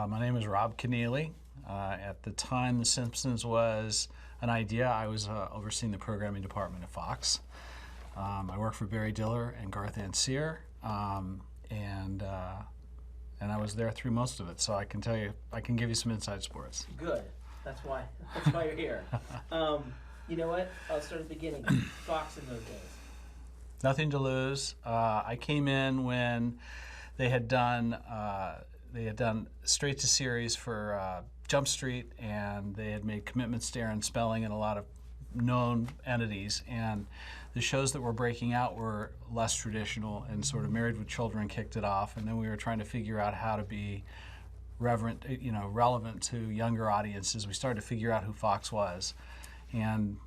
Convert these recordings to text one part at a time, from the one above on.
My name is Rob Kenneally. At the time The Simpsons was an idea, I was overseeing the programming department at Fox. I worked for Barry Diller and Garth Ancier, and I was there through most of it, so I can tell you, I can give you some inside sports. Good. That's why you're here. You know what? I'll start at the beginning. Fox in those days. Nothing to lose. I came in when they had done straight to series for Jump Street, and they had made commitments to Aaron Spelling and a lot of known entities, and the shows that were breaking out were less traditional, and sort of Married with Children kicked it off, and then we were trying to figure out how to be relevant to younger audiences. We started to figure out who Fox was, and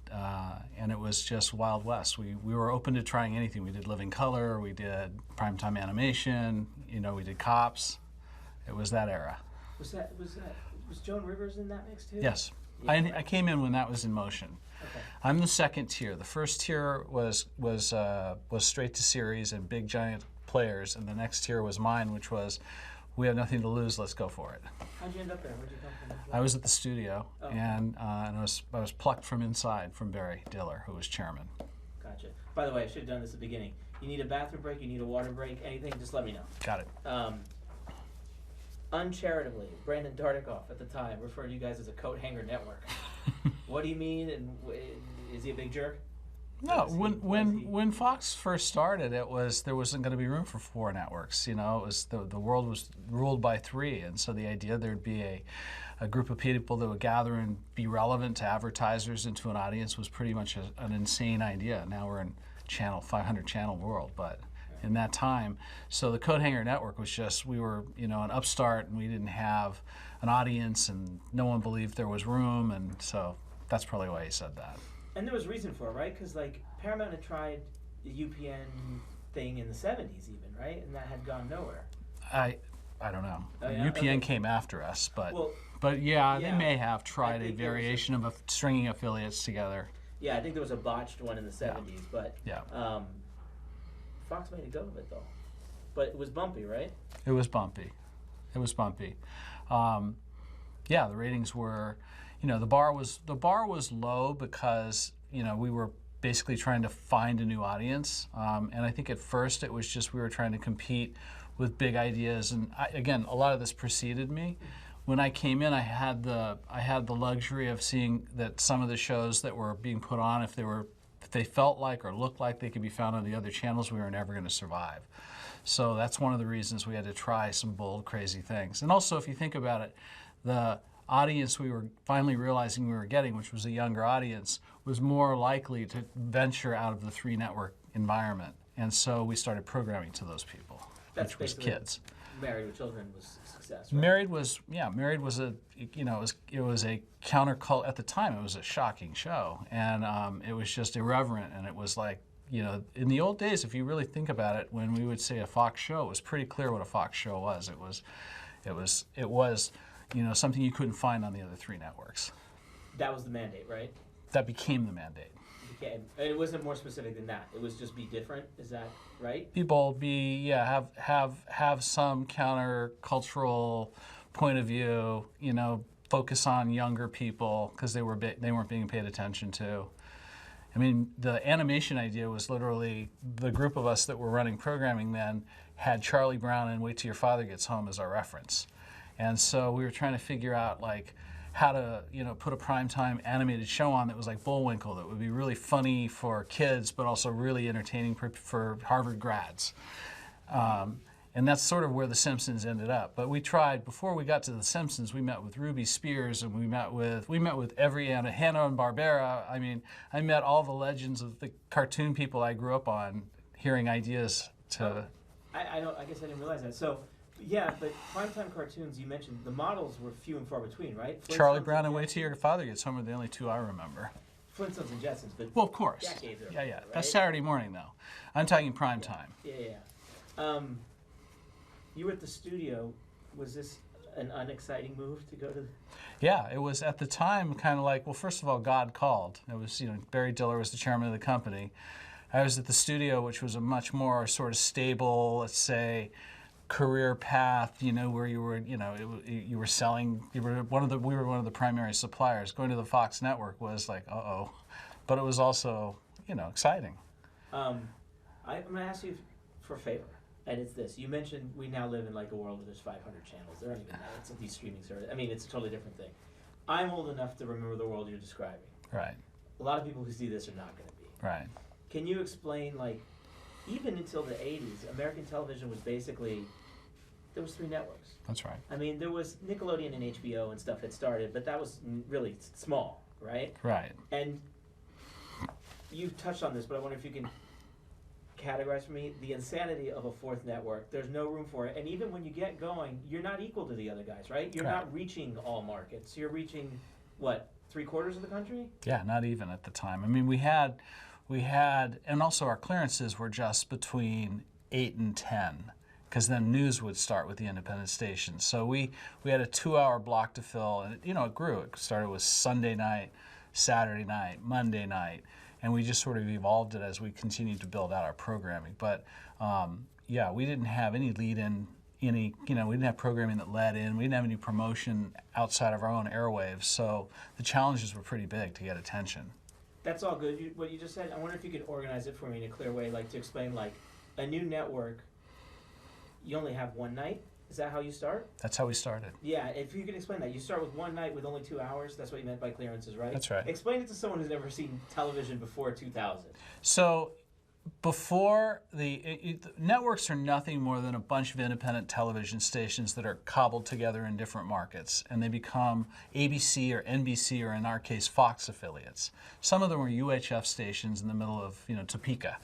it was just Wild West. We were open to trying anything. We did Living Color, we did primetime animation, we did Cops. It was that era. Was Joan Rivers in that mix too? Yes. Yeah, right. I came in when that was in motion. Okay. I'm the second tier. The first tier was straight to series and big giant players, and the next tier was mine, which was, we have nothing to lose, let's go for it. How'd you end up there? Where'd you come from? I was at the studio, Oh. and I was plucked from inside from Barry Diller, who was chairman. Gotcha. By the way, I should have done this at the beginning. You need a bathroom break, you need a water break, anything, just let me know. Got it. Uncharitably, Brandon Dartikoff at the time referred to you guys as a coat hanger network. What do you mean, and is he a big jerk? No, when Fox first started, there wasn't going to be room for 4 networks. It was the world was ruled by 3, and so the idea there'd be a group of people that would gather and be relevant to advertisers and to an audience was pretty much an insane idea. Now we're in 500 channel world, but in that time, so the Coat Hanger Network was just, we were an upstart, and we didn't have an audience, and no one believed there was room, and so that's probably why he said that. And there was reason for it, right? Because Paramount had tried the UPN thing in the 70s even, right? And that had gone nowhere. I don't know. Oh, yeah? UPN Okay. came after us, but yeah, they may have tried a think variation of stringing affiliates together. Yeah, I think there was a botched one in the 70s, but Yeah. Fox made a go of it though. But it was bumpy, right? It was bumpy. Yeah, the ratings were, the bar was low because we were basically trying to find a new audience, and I think at first it was just we were trying to compete with big ideas, and again, a lot of this preceded me. When I came in, I had the luxury of seeing that some of the shows that were being put on, if they felt like or looked like they could be found on the other channels, we were never going to survive. So that's one of the reasons we had to try some bold, crazy things. And also, if you think about it, the audience we were finally realizing we were getting, which was a younger audience, was more likely to venture out of the 3-network environment. And so we started programming to those people, which was kids. Married with Children was a success, right? Married was a, it was a countercult at the time. It was a shocking show, and it was just irreverent, and it was like, in the old days, if you really think about it, when we would say a Fox show, it was pretty clear what a Fox show was. It was something you couldn't find on the other 3 networks. That was the mandate, right? That became the mandate. It wasn't more specific than that. It was just be different. Is that right? Be bold. Have some counter-cultural point of view. Focus on younger people because they weren't being paid attention to. I mean, the animation idea was literally the group of us that were running programming then had Charlie Brown and Wait Till Your Father Gets Home as our reference, and so we were trying to figure out how to put a primetime animated show on that was like Bullwinkle, that would be really funny for kids but also really entertaining for Harvard grads. And that's sort of where The Simpsons ended up. But we tried, before we got to The Simpsons, we met with Ruby Spears, and we met with every Hanna-Barbera. I mean, I met all the legends of the cartoon people I grew up on, hearing ideas to... I guess I didn't realize that. So, yeah, but primetime cartoons, you mentioned, the models were few and far between, right? Charlie Brown and Wait Till Your Father Gets Home are the only 2 I remember. Flintstones and Jetsons, but well, of course. Decades ago, Yeah. right? That's Saturday morning, though. I'm talking prime time. Yeah. You were at the studio. Was this an unexciting move to go to? Yeah, it was at the time kind of like, well, first of all, God called. It was, Barry Diller was the chairman of the company. I was at the studio, which was a much more sort of stable, let's say, career path, where you were, you were selling, we were one of the primary suppliers. Going to the Fox network was like, uh-oh, but it was also, exciting. I'm going to ask you for a favor, and it's this. You mentioned we now live in like a world where there's 500 channels. There aren't even that. It's these streaming services. I mean, it's a totally different thing. I'm old enough to remember the world you're describing. Right. A lot of people who see this are not going to be. Right. Can you explain, like, even until the 80s, American television was basically, there was 3 networks. That's right. I mean, there was Nickelodeon and HBO and stuff had started, but that was really small, right? Right. And you've touched on this, but I wonder if you can categorize for me the insanity of a 4th network. There's no room for it. And even when you get going, you're not equal to the other guys, right? You're not reaching all markets. You're reaching, what, 3/4 of the country? Yeah, not even at the time. I mean, we had, and also our clearances were just between 8 and 10, because then news would start with the independent stations. So we had a 2-hour block to fill, and it grew. It started with Sunday night, Saturday night, Monday night, and we just sort of evolved it as we continued to build out our programming. But yeah, we didn't have any lead-in, we didn't have programming that led in. We didn't have any promotion outside of our own airwaves. So the challenges were pretty big to get attention. That's all good, what you just said. I wonder if you could organize it for me in a clear way, like to explain, like, a new network, you only have one night? Is that how you start? That's how we started. Yeah, if you can explain that. You start with one night with only 2 hours. That's what you meant by clearances, right? That's right. Explain it to someone who's never seen television before 2000. So before networks are nothing more than a bunch of independent television stations that are cobbled together in different markets, and they become ABC or NBC, or in our case Fox affiliates. Some of them were UHF stations in the middle of Topeka.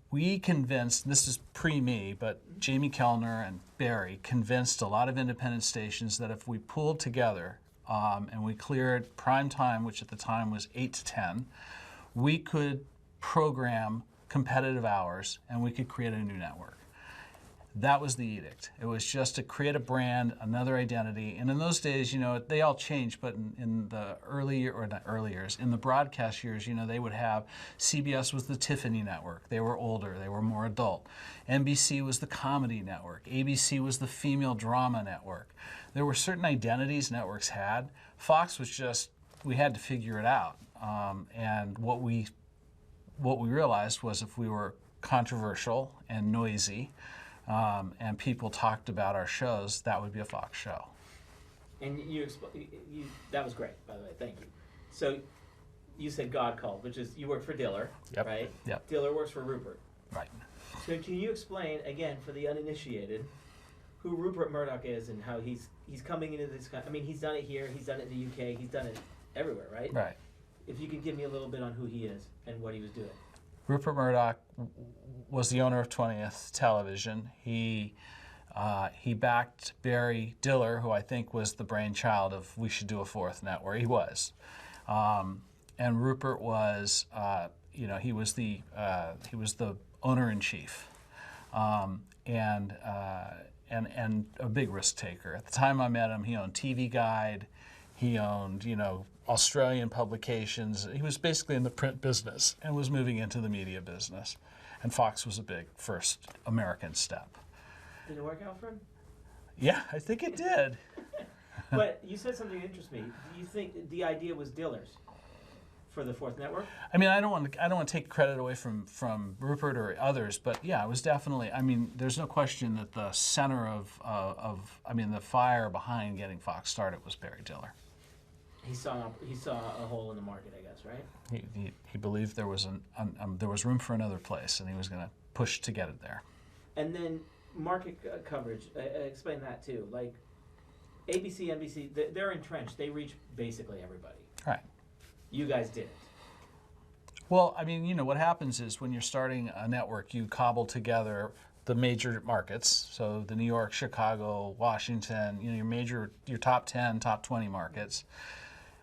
We convinced, this is pre-me, but Jamie Kellner and Barry convinced a lot of independent stations that if we pulled together and we cleared prime time, which at the time was 8 to 10, we could program competitive hours and we could create a new network. That was the edict. It was just to create a brand, another identity. And in those days, they all changed, but in the in the broadcast years, they would have, CBS was the Tiffany network. They were older, they were more adult. NBC was the comedy network. ABC was the female drama network. There were certain identities networks had. Fox was just, we had to figure it out. And what we realized was if we were controversial and noisy, and people talked about our shows, that would be a Fox show. And that was great, by the way. Thank you. So you said God called, which is you work for Diller, right? Yep. Diller works for Rupert. Right. So can you explain, again, for the uninitiated, who Rupert Murdoch is and how he's coming into this kind? I mean, he's done it here, he's done it in the UK, he's done it everywhere, right? Right. If you could give me a little bit on who he is and what he was doing. Rupert Murdoch was the owner of 20th Television. He backed Barry Diller, who I think was the brainchild of we should do a 4th network. He was, and Rupert was, he was the owner in chief, and a big risk taker. At the time I met him, he owned TV Guide, he owned Australian publications. He was basically in the print business and was moving into the media business. And Fox was a big first American step. Did it work out for him? Yeah, I think it did. But you said something that interests me. Do you think the idea was Diller's for the 4th network? I mean, I don't want to take credit away from Rupert or others, but yeah, it was definitely. I mean, there's no question that the center of the fire behind getting Fox started was Barry Diller. He saw a hole in the market, I guess, right? He believed there was there was room for another place, and he was going to push to get it there. And then market coverage, explain that too. Like ABC, NBC, they're entrenched. They reach basically everybody. Right. You guys didn't. Well, I mean, what happens is when you're starting a network, you cobble together the major markets, so the New York, Chicago, Washington, your top 10, top 20 markets.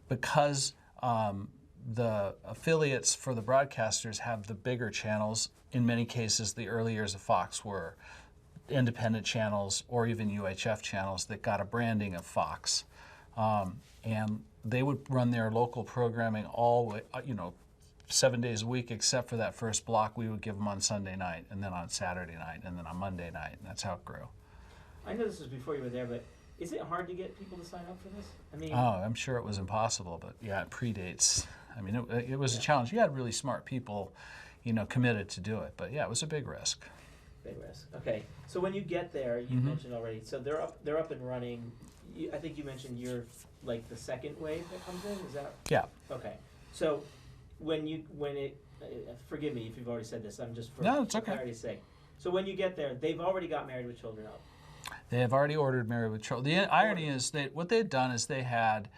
Because the affiliates for the broadcasters have the bigger channels, in many cases the early years of Fox were independent channels or even UHF channels that got a branding of Fox. And they would run their local programming all 7 days a week, except for that first block we would give them on Sunday night, and then on Saturday night, and then on Monday night, and that's how it grew. I know this was before you were there, but is it hard to get people to sign up for this? I mean, Oh, I'm sure it was impossible, but yeah, it predates. I mean, it was a challenge. You had really smart people, committed to do it, but yeah, it was a big risk. big risk. Okay, so when you get there, you mentioned already. So they're up and running. I think you mentioned you're like the second wave that comes in. Is that? Yeah. Okay, so when it, forgive me if you've already said this. I'm just for, No, it's for okay. clarity's sake. So when you get there, they've already got Married with Children up. They have already ordered Married with Children. The irony is what they had done is they had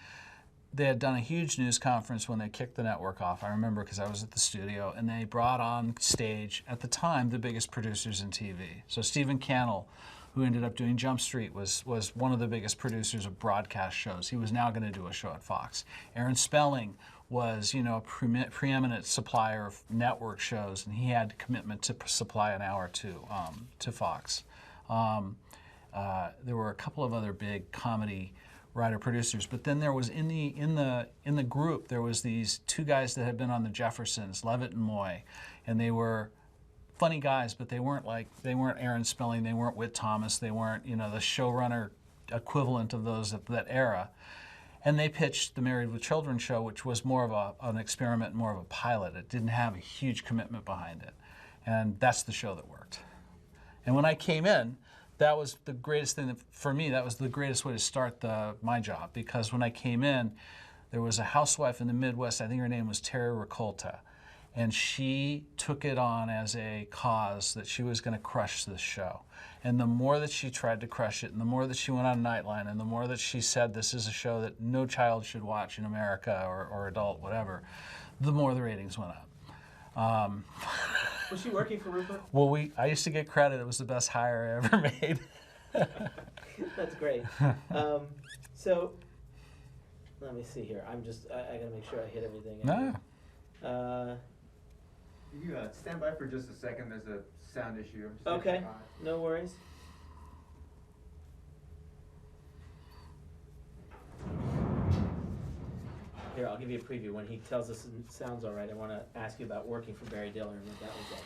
done a huge news conference when they kicked the network off. I remember because I was at the studio, and they brought on stage, at the time, the biggest producers in TV. So Stephen Cannell, who ended up doing Jump Street, was one of the biggest producers of broadcast shows. He was now going to do a show at Fox. Aaron Spelling was, a preeminent supplier of network shows, and he had a commitment to supply an hour to Fox. There were a couple of other big comedy writer producers, but then there was in the group there was these two guys that had been on the Jeffersons, Levitt and Moy, and they were funny guys, but they weren't Aaron Spelling, they weren't Whit Thomas, they weren't the showrunner equivalent of those of that era. And they pitched the Married with Children show, which was more of an experiment, more of a pilot. It didn't have a huge commitment behind it, and that's the show that worked. And when I came in, that was the greatest thing for me. That was the greatest way to start my job, because when I came in, there was a housewife in the Midwest. I think her name was Terry Ricolta, and she took it on as a cause that she was going to crush this show. And the more that she tried to crush it, and the more that she went on Nightline, and the more that she said this is a show that no child should watch in America or adult, whatever, the more the ratings went up. Was she working for Rupert? Well, I used to get credit. It was the best hire I ever made. That's great. So, let me see here. I gotta make sure I hit everything. No. You stand by for just a second. There's a sound issue. Okay, no worries. Here, I'll give you a preview. When he tells us it sounds all right, I want to ask you about working for Barry Diller and what that was like.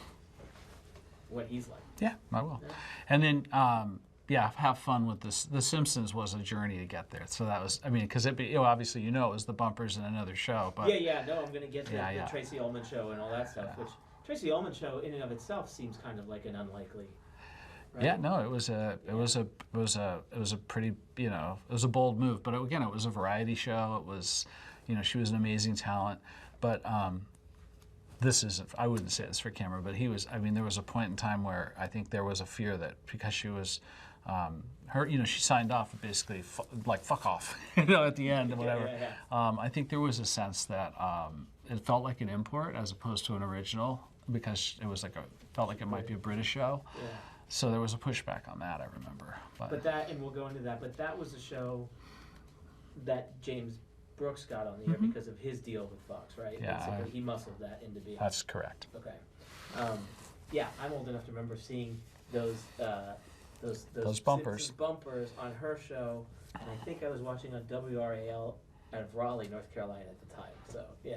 What he's like. Yeah, I will. Yeah. And then, have fun with this. The Simpsons was a journey to get there. So that was, because obviously it was the bumpers in another show. But No, I'm going to get to the Tracy Ullman show and all that stuff. Which Tracy Ullman show, in and of itself, seems kind of like an unlikely. Right? Yeah, no, it was a pretty, it was a bold move. But again, it was a variety show. It was, she was an amazing talent. But this isn't, I wouldn't say this for camera, but there was a point in time where I think there was a fear that because she was, she signed off basically like fuck off, at the end or whatever. I think there was a sense that it felt like an import as opposed to an original, because it was felt like it might be a British show. Yeah. So there was a pushback on that, I remember. But that, and we'll go into that, but that was a show that James Brooks got on the air because of his deal with Fox, right? Yeah. Basically, he muscled that into being. That's correct. Okay. I'm old enough to remember seeing those bumpers. Bumpers on her show, and I think I was watching on WRAL out of Raleigh, North Carolina at the time. So yeah,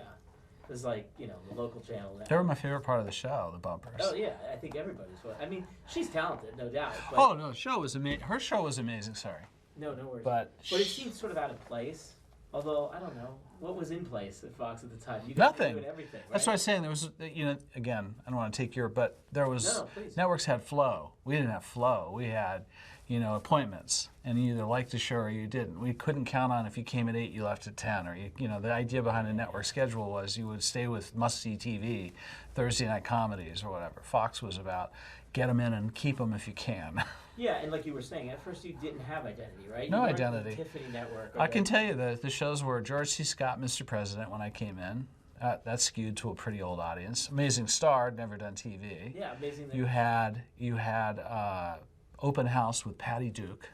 it was the local channel. They were my favorite part of the show, the bumpers. Oh yeah, I think everybody's. She's talented, no doubt. But oh no, the show was amazing. Her show was amazing. Sorry. No worries. But it seems sort of out of place. Although, I don't know, what was in place at Fox at the time? You guys Nothing. were doing everything, right? That's what I was saying. There was, again, I don't want to take but there was, please. Networks had flow. We didn't have flow. We had, appointments, and you either liked the show or you didn't. We couldn't count on if you came at 8, you left at 10, or, the idea behind a network schedule was you would stay with must-see TV, Thursday night comedies or whatever. Fox was about get them in and keep them if you can. Yeah, and like you were saying, at first you didn't have identity, right? No you weren't identity. The Tiffany Network. I can tell you that the shows were George C. Scott, Mr. President, when I came in. That skewed to a pretty old audience. Amazing Star, never done TV. Yeah, Amazing. You had Open House with Patty Duke,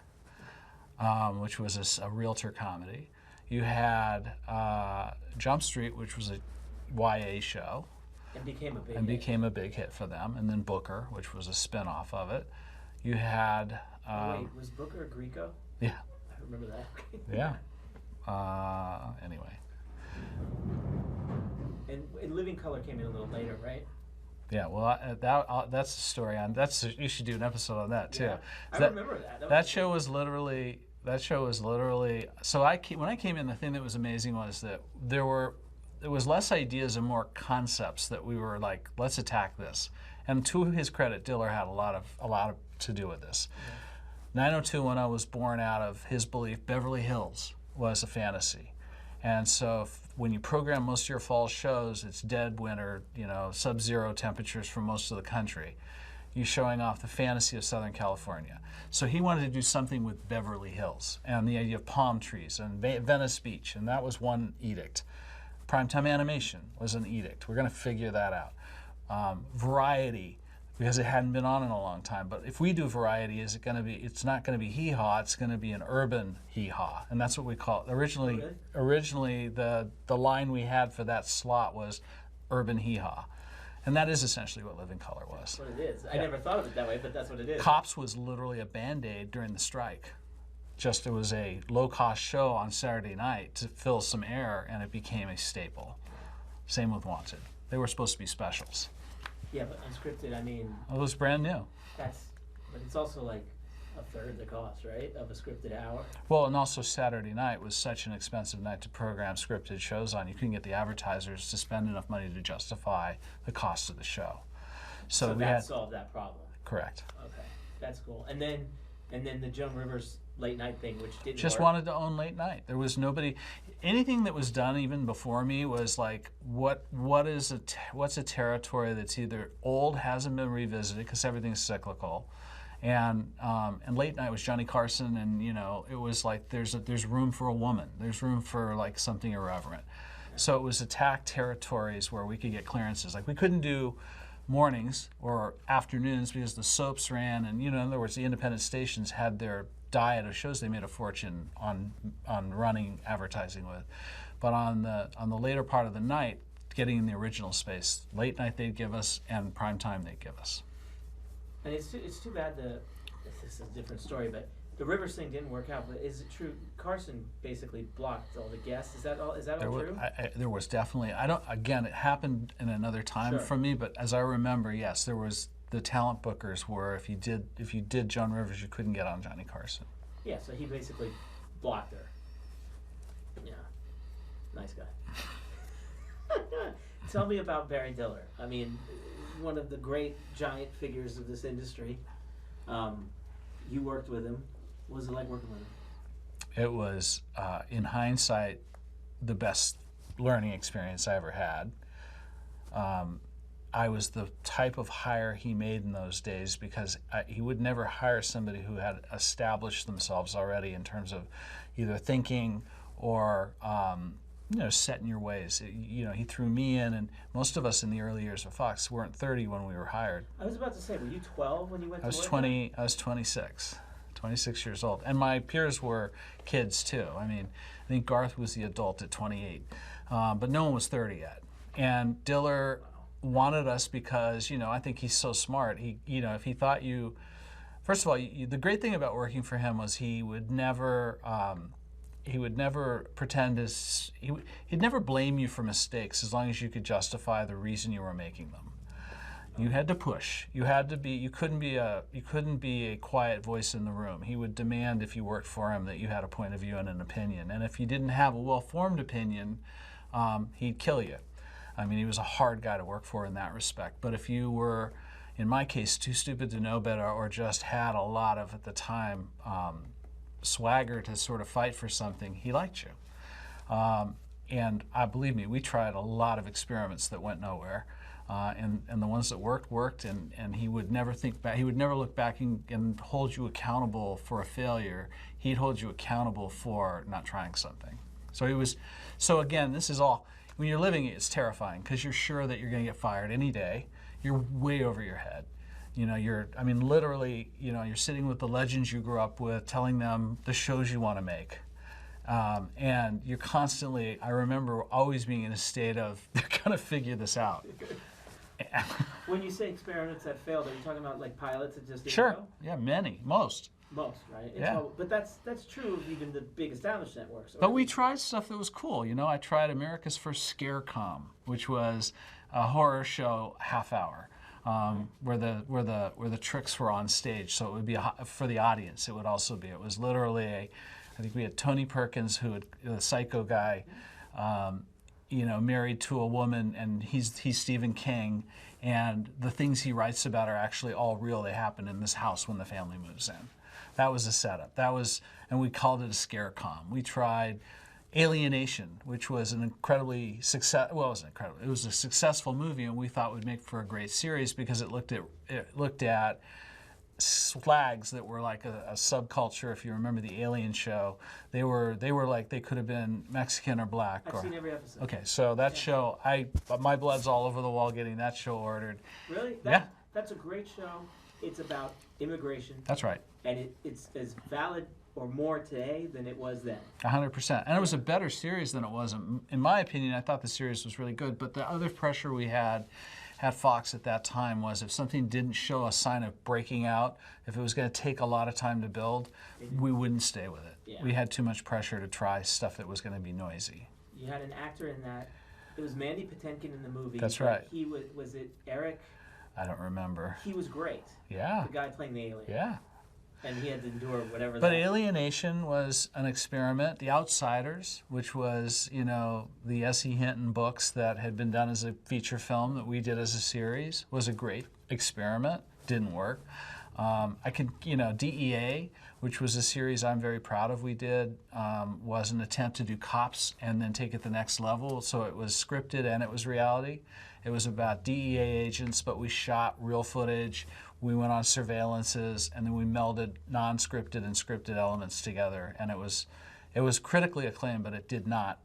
which was a realtor comedy. You had Jump Street, which was a YA show. And became a big hit for them. And then Booker, which was a spin-off of it. You had... wait, was Booker a Greco? Yeah. I remember that. Yeah. Anyway. And Living Color came in a little later, right? Yeah, well, that's the story on. You should do an episode on that too. Yeah. I That- remember that. That show was literally. So when I came in, the thing that was amazing was that there was less ideas and more concepts that we were like, let's attack this. And to his credit, Diller had a lot of to do with this. 90210 was born out of his belief Beverly Hills was a fantasy. And so when you program most of your fall shows, it's dead winter, sub-zero temperatures for most of the country. You're showing off the fantasy of Southern California. So he wanted to do something with Beverly Hills and the idea of palm trees and Venice Beach, and that was one edict. Primetime animation was an edict. We're going to figure that out. Variety, because it hadn't been on in a long time. But if we do variety, it's not going to be hee-haw, it's going to be an urban hee-haw. And that's what we call it. Originally the line we had for that slot was urban hee-haw. And that is essentially what Living Color was. That's what it is. I never thought of it that way, but that's what it is. Cops was literally a Band-Aid during the strike. Just it was a low-cost show on Saturday night to fill some air, and it became a staple. Same with Wanted. They were supposed to be specials. Yeah, but unscripted, I mean, It was brand new. but it's also like a third the cost, right, of a scripted hour. Well, and also Saturday night was such an expensive night to program scripted shows on. You couldn't get the advertisers to spend enough money to justify the cost of the show. So we that had solved that problem. correct. Okay, that's cool. And then the Joan Rivers late night thing, which didn't Just work. wanted to own late night. There was nobody. Anything that was done even before me was like, what's a territory that's either old, hasn't been revisited because everything's cyclical, and late night was Johnny Carson, and it was like there's room for a woman, there's room for like something irreverent. So it was attack territories where we could get clearances. Like we couldn't do mornings or afternoons because the soaps ran, and in other words, the independent stations had their diet of shows they made a fortune on running advertising with. But on the later part of the night, getting in the original space, late night they'd give us, and prime time they'd give us. And it's too bad this is a different story, but the Rivers thing didn't work out. But is it true? Carson basically blocked all the guests. Is that all? Is that all true? There was definitely. Again, it happened in another time Sure. for me, but as I remember, yes, there was. The talent bookers were if you did Joan Rivers, you couldn't get on Johnny Carson. Yeah, so he basically blocked her. Yeah, nice guy. Tell me about Barry Diller. I mean, one of the great giant figures of this industry. You worked with him. What was it like working with him? It was, in hindsight, the best learning experience I ever had. I was the type of hire he made in those days because he would never hire somebody who had established themselves already in terms of either thinking or set in your ways. He threw me in, and most of us in the early years of Fox weren't 30 when we were hired. I was about to say, were you 12 when you went I was to work 20. I was 26 years old, and my peers were kids too. I think Garth was the adult at 28, but no one was 30 yet. And Diller wanted us because I think he's so smart. If he thought you, first of all, the great thing about working for him was he would never pretend he'd never blame you for mistakes as long as you could justify the reason you were making them. You had to push. You couldn't be a quiet voice in the room. He would demand if you worked for him that you had a point of view and an opinion. And if you didn't have a well-formed opinion, he'd kill you. He was a hard guy to work for in that respect. But if you were, in my case, too stupid to know better or just had a lot of, at the time, swagger to sort of fight for something, he liked you. And believe me, we tried a lot of experiments that went nowhere. And the ones that worked, and he would never think back. He would never look back and hold you accountable for a failure. He'd hold you accountable for not trying something. So again, this is all, when you're living it, it's terrifying because you're sure that you're going to get fired any day. You're way over your head. Literally, you're sitting with the legends you grew up with, telling them the shows you want to make. And you're constantly, I remember always being in a state of, they're going to figure this out. When you say experiments that failed, are you talking about like pilots that just didn't Sure. go? Yeah, most. Most, right? It's Yeah. all, but that's true of even the big established networks. But we tried stuff that was cool. You know, I tried America's first Scarecom, which was a horror show half hour, where the tricks were on stage. So it would be for the audience. It would also be. It was literally I think we had Tony Perkins, the psycho guy, you know, married to a woman, and he's Stephen King, and the things he writes about are actually all real. They happen in this house when the family moves in. That was a setup. And we called it a Scarecom. We tried Alienation, which was an incredibly it wasn't incredible. It was a successful movie, and we thought would make for a great series because it looked at flags that were like a subculture. If you remember the Alien show, they were like they could have been Mexican or black. I've seen every episode. Okay, so that show, my blood's all over the wall getting that show ordered. Really? Yeah. That's a great show. It's about immigration. That's right. And it's as valid or more today than it was then. 100%. And it was a better series than it was. In my opinion, I thought the series was really good. But the other pressure we had at Fox at that time was if something didn't show a sign of breaking out, if it was going to take a lot of time to build, we wouldn't stay with it. Yeah. We had too much pressure to try stuff that was going to be noisy. You had an actor in that. It was Mandy Patinkin in the movie. That's right. He was it Eric? I don't remember. He was great. Yeah. The guy playing the alien. Yeah. And he had to endure whatever. But Alienation was an experiment. The Outsiders, which was, you know, the S.E. Hinton books that had been done as a feature film that we did as a series, was a great experiment. Didn't work. DEA, which was a series I'm very proud of we did, was an attempt to do cops and then take it the next level. So it was scripted and it was reality. It was about DEA agents, but we shot real footage. We went on surveillances, and then we melded non-scripted and scripted elements together. And it was critically acclaimed, but it did not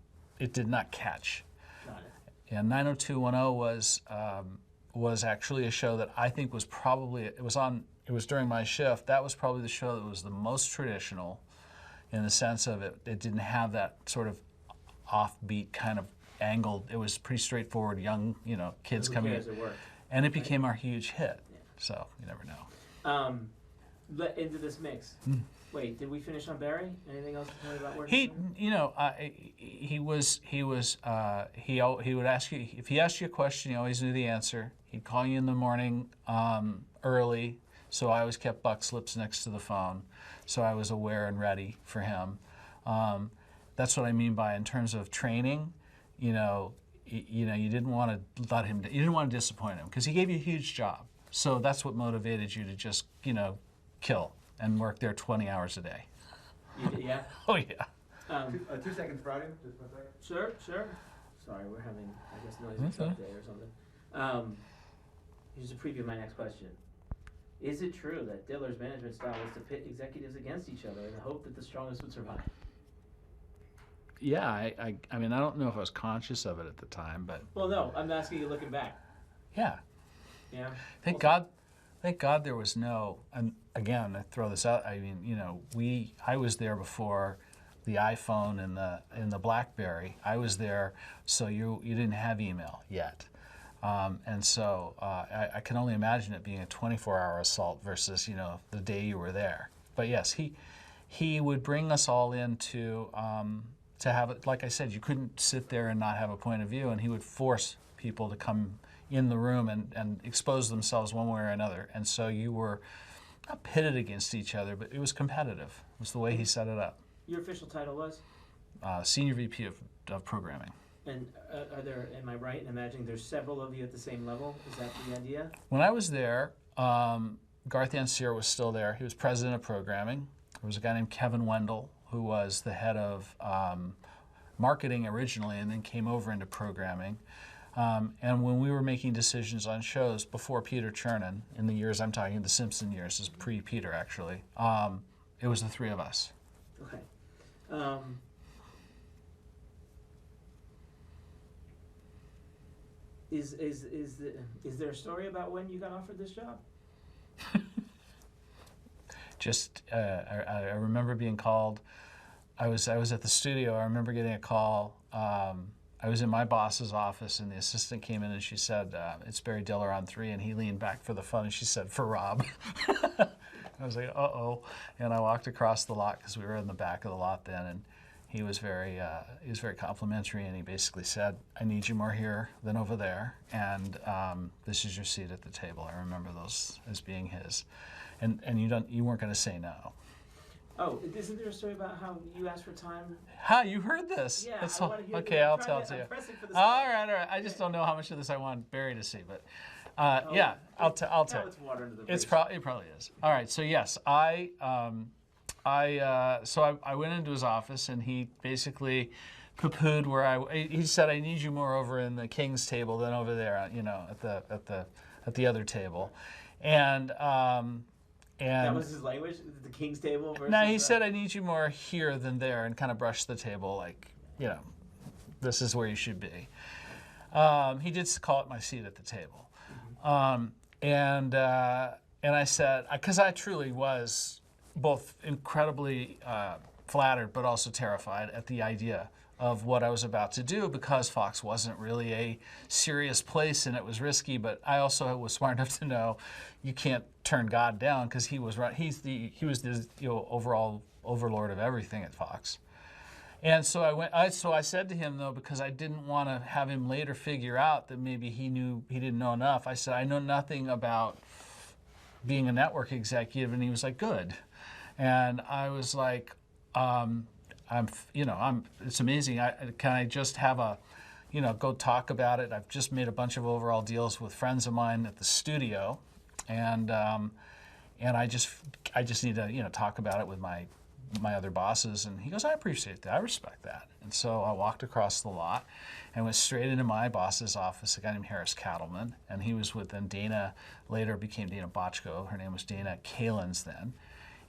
catch. Got it. And 90210 was actually a show that I think was probably it was during my shift. That was probably the show that was the most traditional, in the sense of it didn't have that sort of offbeat kind of angle. It was pretty straightforward, young, you know, kids coming in, and it became our huge hit. Yeah. So you never know. Into this mix. Wait, did we finish on Barry? Anything else to tell me about work? He would ask you, if he asked you a question, you always knew the answer. He'd call you in the morning early, so I always kept buck slips next to the phone, so I was aware and ready for him. That's what I mean by in terms of training. You didn't want to disappoint him because he gave you a huge job. So that's what motivated you to just, kill and work there 20 hours a day. Yeah? Oh, yeah. 2 seconds, Friday. Just 1 second. Sure. Sorry, we're having, I guess, noisy truck day or something. Here's a preview of my next question. Is it true that Diller's management style was to pit executives against each other in the hope that the strongest would survive? Yeah, I mean, I don't know if I was conscious of it at the time, but... Well, no, I'm asking you looking back. Yeah. Yeah? Thank God there was no, and again, I throw this out, I mean, I was there before the iPhone and the BlackBerry. I was there, so you didn't have email yet. And so I can only imagine it being a 24-hour assault versus, the day you were there. But yes, he would bring us all in to have it, like I said, you couldn't sit there and not have a point of view, and he would force people to come in the room and expose themselves one way or another. And so you were not pitted against each other, but it was competitive. It was the way he set it up. Your official title was? Senior VP of Programming. And am I right in imagining there's several of you at the same level? Is that the idea? When I was there, Garth Ancier was still there. He was president of programming. There was a guy named Kevin Wendell, who was the head of marketing originally and then came over into programming. And when we were making decisions on shows before Peter Chernin, in the years I'm talking, the Simpson years, is pre-Peter actually, it was the three of us. Okay. Is there a story about when you got offered this job? I remember being called. I was at the studio. I remember getting a call. I was in my boss's office, and the assistant came in, and she said, "It's Barry Diller on 3," and he leaned back for the phone, and she said, "For Rob." I was like, uh-oh. And I walked across the lot because we were in the back of the lot then, and he was very complimentary, and he basically said, I need you more here than over there, and this is your seat at the table. I remember those as being his. And you weren't going to say no. Oh, isn't there a story about how you asked for time? How you heard this? Yeah, That's I want to hear okay, this. I'll tell it to you. I'm pressing for the All right. I just don't know how much of this I want Barry to see, but yeah, I'll tell you. It's water under the It bridge. probably is. All right, so yes, I went into his office, and he basically poo-pooed where he said, I need you more over in the king's table than over there, at the other table, and That was his language, the king's table versus. no, he said, I need you more here than there, and kind of brushed the table like, this is where you should be. He did call it my seat at the table, and I said, because I truly was both incredibly flattered but also terrified at the idea of what I was about to do, because Fox wasn't really a serious place and it was risky. But I also was smart enough to know you can't turn God down, because he was right. He was the overall overlord of everything at Fox. And so I said to him, though, because I didn't want to have him later figure out that maybe he didn't know enough. I said, I know nothing about being a network executive, and he was like, good. And I was like, it's amazing. Can I just have go talk about it? I've just made a bunch of overall deals with friends of mine at the studio, and I just need to talk about it with my other bosses. And he goes, I appreciate that. I respect that. And so I walked across the lot and went straight into my boss's office, a guy named Harris Cattleman, and he was with then Dana, later became Dana Bochco. Her name was Dana Kalins then.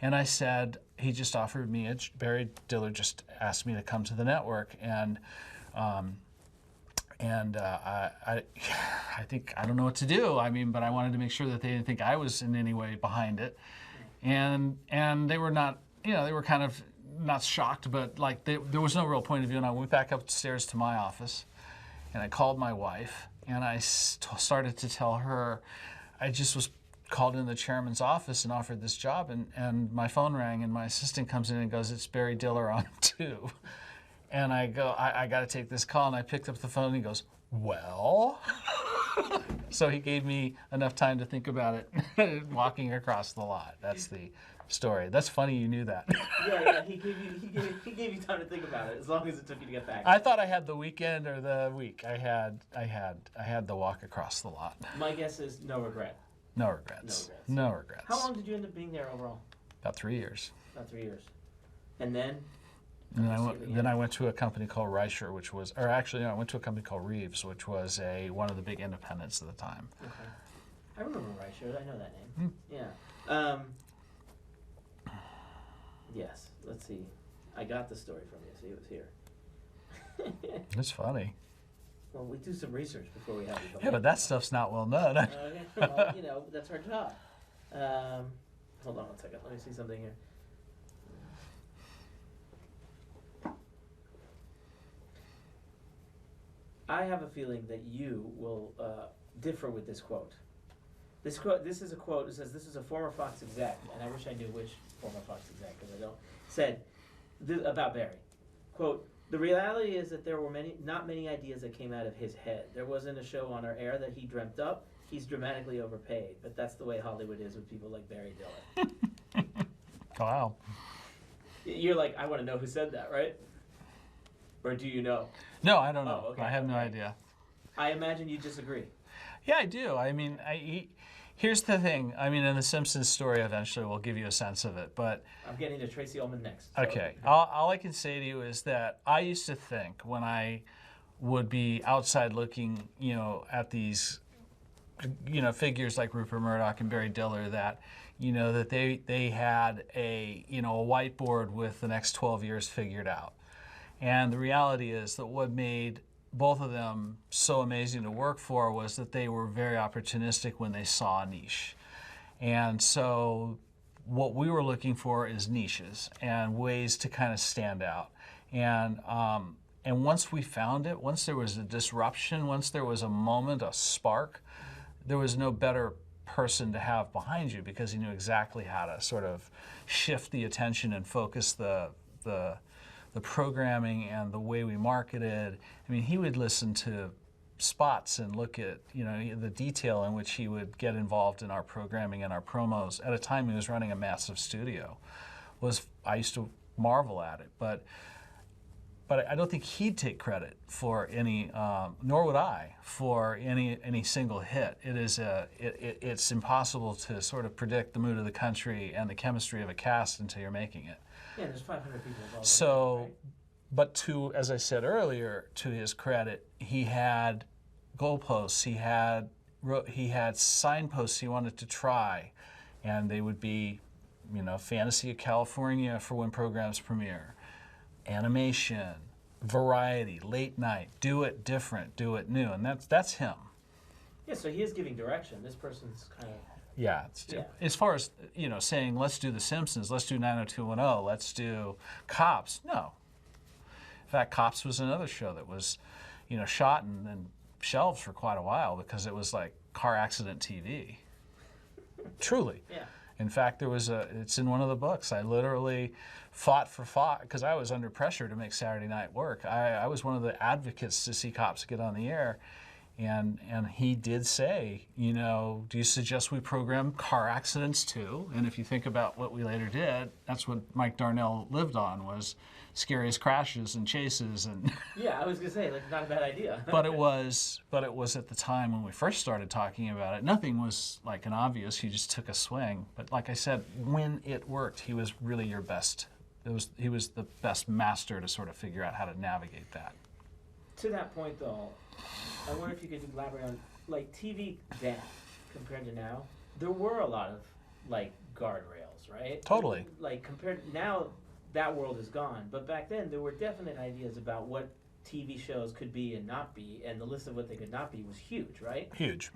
And I said, he just offered me, Barry Diller just asked me to come to the network, and I think, I don't know what to do. I mean, but I wanted to make sure that they didn't think I was in any way behind it. And they were not, they were kind of not shocked, but like there was no real point of view. And I went back upstairs to my office, and I called my wife, and I started to tell her I just was called in the chairman's office and offered this job, and my phone rang, and my assistant comes in and goes, it's Barry Diller on 2. And I go, I got to take this call, and I picked up the phone, and he goes, well? So he gave me enough time to think about it walking across the lot. That's the story. That's funny you knew that. Yeah, he gave you time to think about it, as long as it took you to get back. I thought I had the weekend or the week. I had the walk across the lot. My guess is no regret. No regrets. No No regrets. How long did you end up being there overall? About 3 years. About 3 years. And then? And then I went to a company called Reicher, which was, or actually, no, I went to a company called Reeves, which was one of the big independents at the time. Okay. I remember Reicher. I know that name. Yeah. Yes. Let's see. I got the story from you. See, it was here. It's funny. Well, we do some research before we have you come Yeah, in. but that stuff's not well known. Okay. Well, that's our job. Hold on one second. Let me see something here. I have a feeling that you will differ with this quote. This is a quote. It says, "This is a former Fox exec," and I wish I knew which former Fox exec, because I don't. Said about Barry, quote, "The reality is that there were not many ideas that came out of his head. There wasn't a show on our air that he dreamt up. He's dramatically overpaid, but that's the way Hollywood is with people like Barry Diller." Wow. You're like, I want to know who said that, right? Or do you know? No, I don't know. Oh, okay, I have no okay. idea. I imagine you disagree. Yeah, I do. I mean, here's the thing. I mean, in the Simpsons story, eventually we'll give you a sense of it. But I'm getting to Tracy Ullman next. So. okay, all I can say to you is that I used to think when I would be outside looking, at these, figures like Rupert Murdoch and Barry Diller, that, that they had a whiteboard with the next 12 years figured out. And the reality is that what made both of them so amazing to work for was that they were very opportunistic when they saw a niche. And so what we were looking for is niches and ways to kind of stand out. And once we found it, once there was a disruption, once there was a moment, a spark, there was no better person to have behind you because he knew exactly how to sort of shift the attention and focus the programming and the way we marketed. I mean, he would listen to spots and look at, the detail in which he would get involved in our programming and our promos. At a time he was running a massive studio. I used to marvel at it, but I don't think he'd take credit for any, nor would I, for any single hit. It's impossible to sort of predict the mood of the country and the chemistry of a cast until you're making it. Yeah, there's 500 people involved. So, right? but as I said earlier, to his credit, he had goalposts, he had signposts he wanted to try, and they would be, Fantasy of California for when programs premiere, animation, variety, late night, do it different, do it new, and that's him. Yeah, so he is giving direction. This person's kind of... Yeah, as far as, saying let's do The Simpsons, let's do 90210, let's do Cops, no. In fact, Cops was another show that was, shot and shelves for quite a while because it was like car accident TV. Truly. Yeah. In fact, it's in one of the books. I literally fought because I was under pressure to make Saturday night work. I was one of the advocates to see Cops get on the air. And he did say, do you suggest we program car accidents too? And if you think about what we later did, that's what Mike Darnell lived on, was scariest crashes and chases and Yeah, I was gonna say, not a bad idea. but it was at the time when we first started talking about it, nothing was like an obvious. He just took a swing. But like I said, when it worked, he was really your best. He was the best master to sort of figure out how to navigate that. To that point, though, I wonder if you could elaborate on, TV then, compared to now, there were a lot of, guardrails, right? Totally. Compared now, that world is gone. But back then, there were definite ideas about what TV shows could be and not be, and the list of what they could not be was huge, right? Huge.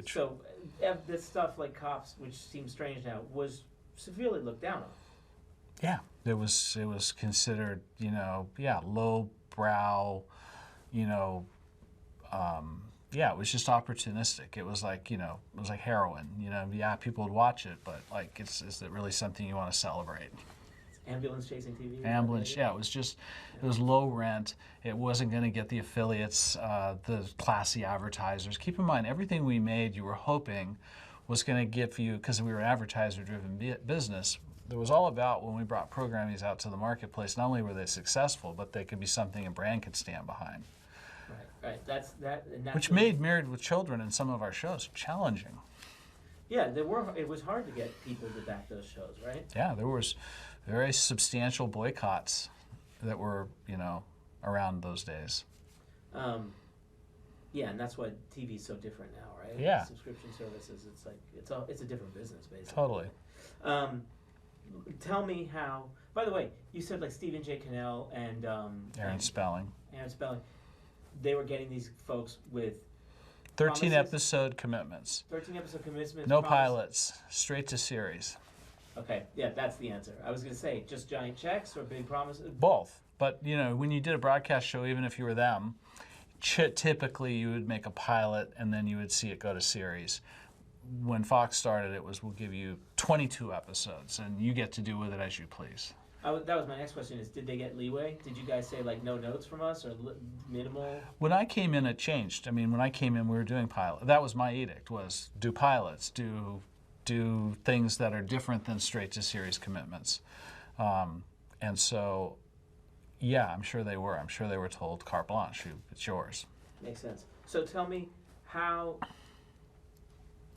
So, this stuff like Cops, which seems strange now, was severely looked down on. Yeah, it was considered, low brow, it was just opportunistic. It was like, heroin. People would watch it, but is it really something you want to celebrate? Ambulance chasing TV. Ambulance, yeah. It was low rent. It wasn't going to get the affiliates, the classy advertisers. Keep in mind, everything we made, you were hoping was going to give you, because we were an advertiser-driven business. It was all about when we brought programming out to the marketplace. Not only were they successful, but they could be something a brand could stand behind. Right. That's which made Married with Children and some of our shows challenging. Yeah, it was hard to get people to back those shows, right? Yeah, there was very substantial boycotts that were, around those days. Yeah, and that's why TV's so different now, right? Yeah. Subscription services, it's a different business, basically. Totally. Tell me how. By the way, you said Stephen J. Cannell and Aaron Spelling. They were getting these folks with 13 promises? episode commitments. 13 episode commitments. No pilots. Straight to series. Okay, yeah, that's the answer. I was going to say, just giant checks or big promises? Both. But, when you did a broadcast show, even if you were them, typically you would make a pilot and then you would see it go to series. When Fox started, it was, we'll give you 22 episodes and you get to do with it as you please. That was my next question, is did they get leeway? Did you guys say no notes from us or minimal? When I came in, it changed. When I came in, we were doing pilot. That was my edict, was do pilots, do things that are different than straight to series commitments. And so, yeah, I'm sure they were. I'm sure they were told carte blanche, it's yours. Makes sense. So tell me, how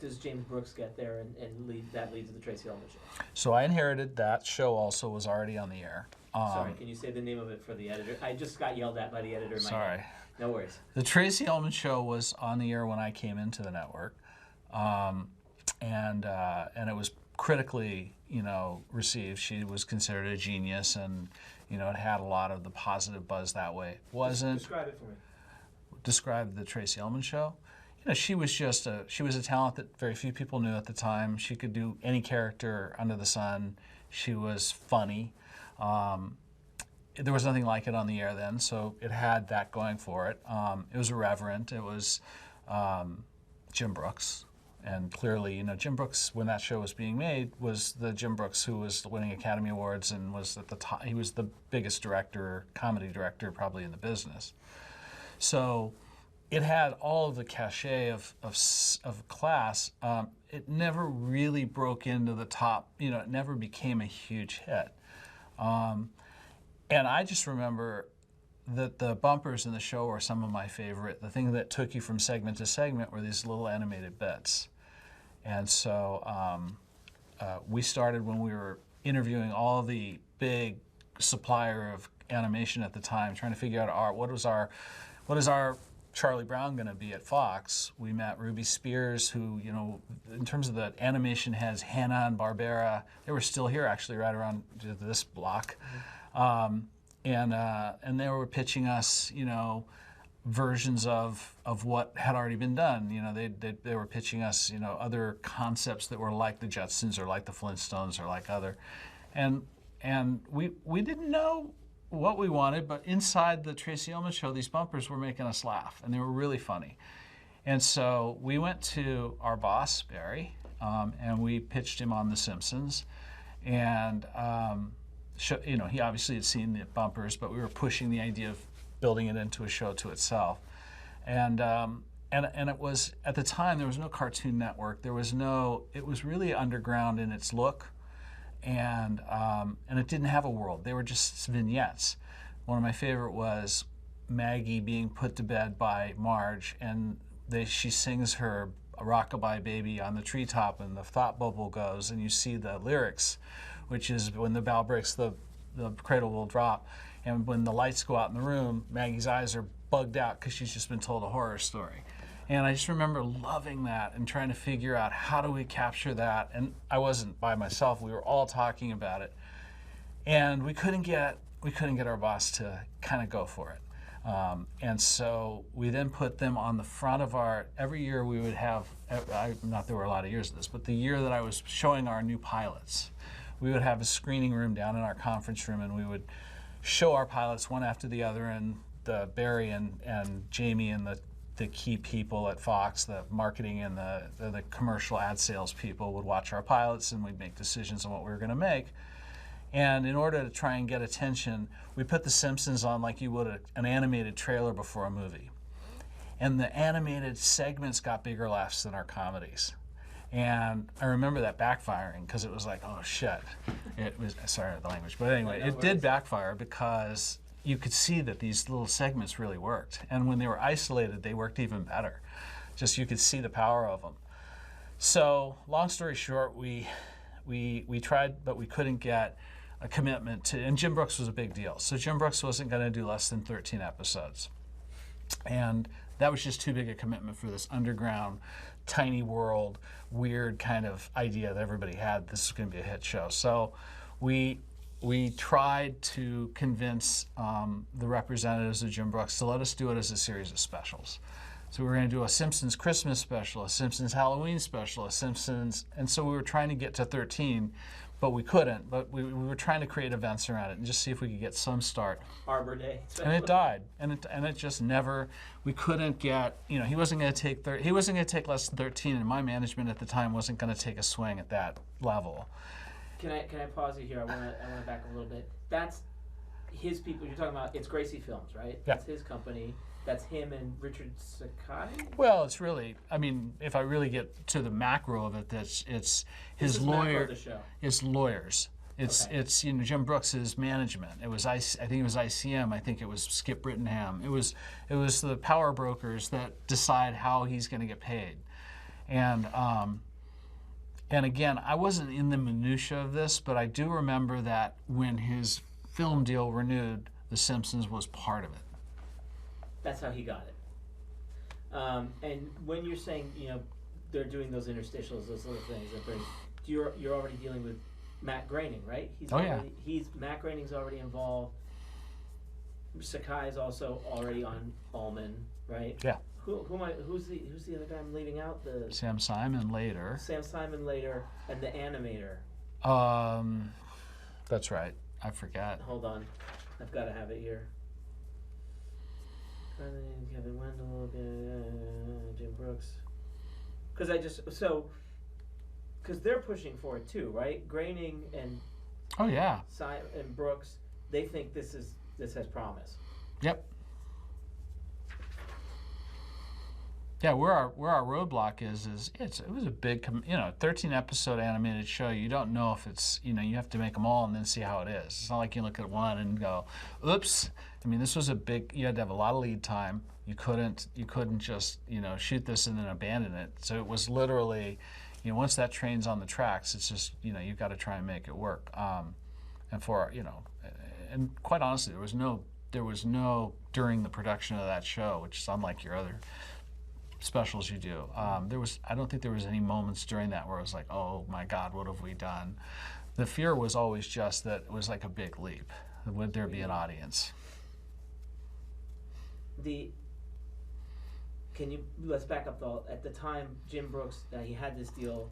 does James Brooks get there and lead to the Tracy Ullman Show? So I inherited that show. Also was already on the air. Sorry, can you say the name of it for the editor? I just got yelled at by the editor. Sorry. No worries. The Tracy Ullman Show was on the air when I came into the network, and it was critically, received. She was considered a genius, and it had a lot of the positive buzz that way. Describe it for me. Describe the Tracy Ullman Show. She was she was a talent that very few people knew at the time. She could do any character under the sun. She was funny. There was nothing like it on the air then, so it had that going for it. It was irreverent. It was Jim Brooks. And clearly, you know, Jim Brooks, when that show was being made, was the Jim Brooks who was winning Academy Awards and was at the top. He was the biggest director, comedy director, probably in the business. So it had all of the cachet of class. It never really broke into the top. You know, it never became a huge hit. And I just remember that the bumpers in the show were some of my favorite. The thing that took you from segment to segment were these little animated bits. And so we started when we were interviewing all the big supplier of animation at the time, trying to figure out what is our Charlie Brown going to be at Fox. We met Ruby Spears, who, you know, in terms of the animation heads, Hanna and Barbera, they were still here actually right around this block. And they were pitching us, you know, versions of what had already been done. You know, they were pitching us, you know, other concepts that were like the Jetsons or like the Flintstones or like other. And we didn't know what we wanted, but inside the Tracy Ullman show, these bumpers were making us laugh, and they were really funny. And so we went to our boss, Barry, and we pitched him on The Simpsons. And, you know, he obviously had seen the bumpers, but we were pushing the idea of building it into a show to itself. And it was, at the time, there was no Cartoon Network. It was really underground in its look. And it didn't have a world. They were just vignettes. One of my favorite was Maggie being put to bed by Marge, and she sings her Rockabye Baby on the treetop, and the thought bubble goes, and you see the lyrics, which is when the bough breaks, the cradle will drop. And when the lights go out in the room, Maggie's eyes are bugged out because she's just been told a horror story. And I just remember loving that and trying to figure out how do we capture that. And I wasn't by myself. We were all talking about it. And we couldn't get our boss to kind of go for it. And so we then put them on the front of every year we would have, not there were a lot of years of this, but the year that I was showing our new pilots, we would have a screening room down in our conference room, and we would show our pilots one after the other, and Barry and Jamie and the key people at Fox, the marketing and the commercial ad sales people would watch our pilots, and we'd make decisions on what we were going to make. And in order to try and get attention, we put The Simpsons on like you would an animated trailer before a movie. And the animated segments got bigger laughs than our comedies. And I remember that backfiring because it was like, oh shit. It was, sorry the language, but anyway, it did backfire because you could see that these little segments really worked. And when they were isolated, they worked even better. Just you could see the power of them. So long story short, we tried, but we couldn't get a commitment to, and Jim Brooks was a big deal. So Jim Brooks wasn't going to do less than 13 episodes. And that was just too big a commitment for this underground, tiny world, weird kind of idea that everybody had. This is going to be a hit show. So we tried to convince the representatives of Jim Brooks to let us do it as a series of specials. So we were going to do a Simpsons Christmas special, a Simpsons Halloween special, a Simpsons, and so we were trying to get to 13, but we couldn't. But we were trying to create events around it and just see if we could get some start. Arbor Day. And it died, and it just never. We couldn't get. You know, he wasn't going to take he wasn't going to take less than 13, and my management at the time wasn't going to take a swing at that level. Can I pause you here? I want to back a little bit. That's his people. You're talking about. It's Gracie Films, right? Yeah. That's his company. That's him and Richard Sakai? Well, it's really, I mean, if I really get to the macro of it, it's his lawyer. The show. It's lawyers. It's you know, Jim Brooks's management. It was I think it was ICM. I think it was Skip Brittenham. It was the power brokers that decide how he's going to get paid. And again, I wasn't in the minutia of this, but I do remember that when his film deal renewed, The Simpsons was part of it. That's how he got it. And when you're saying, you know, they're doing those interstitials, those little things, you're already dealing with Matt Groening, right? Matt Groening's already involved. Sakai is also already on Allman, right? Yeah. Who's the other guy I'm leaving out? Sam Simon later, and the animator. That's right. I forgot. Hold on, I've got to have it here. Kevin Wendell, Jim Brooks, Because because they're pushing for it too, right? Groening and Oh yeah. and Brooks, they think this has promise. Yep. Yeah, where our roadblock is it was a big 13 episode animated show. You don't know if it's you have to make them all and then see how it is. It's not like you look at one and go, oops. I mean, this was a big. You had to have a lot of lead time. You couldn't just shoot this and then abandon it. So it was literally, once that train's on the tracks, it's just you've got to try and make it work. And for and quite honestly, there was no during the production of that show, which is unlike your other specials you do. I don't think there was any moments during that where it was like, oh my God, what have we done? The fear was always just that it was like a big leap. Would there be an audience? Let's back up though. At the time, Jim Brooks, he had this deal.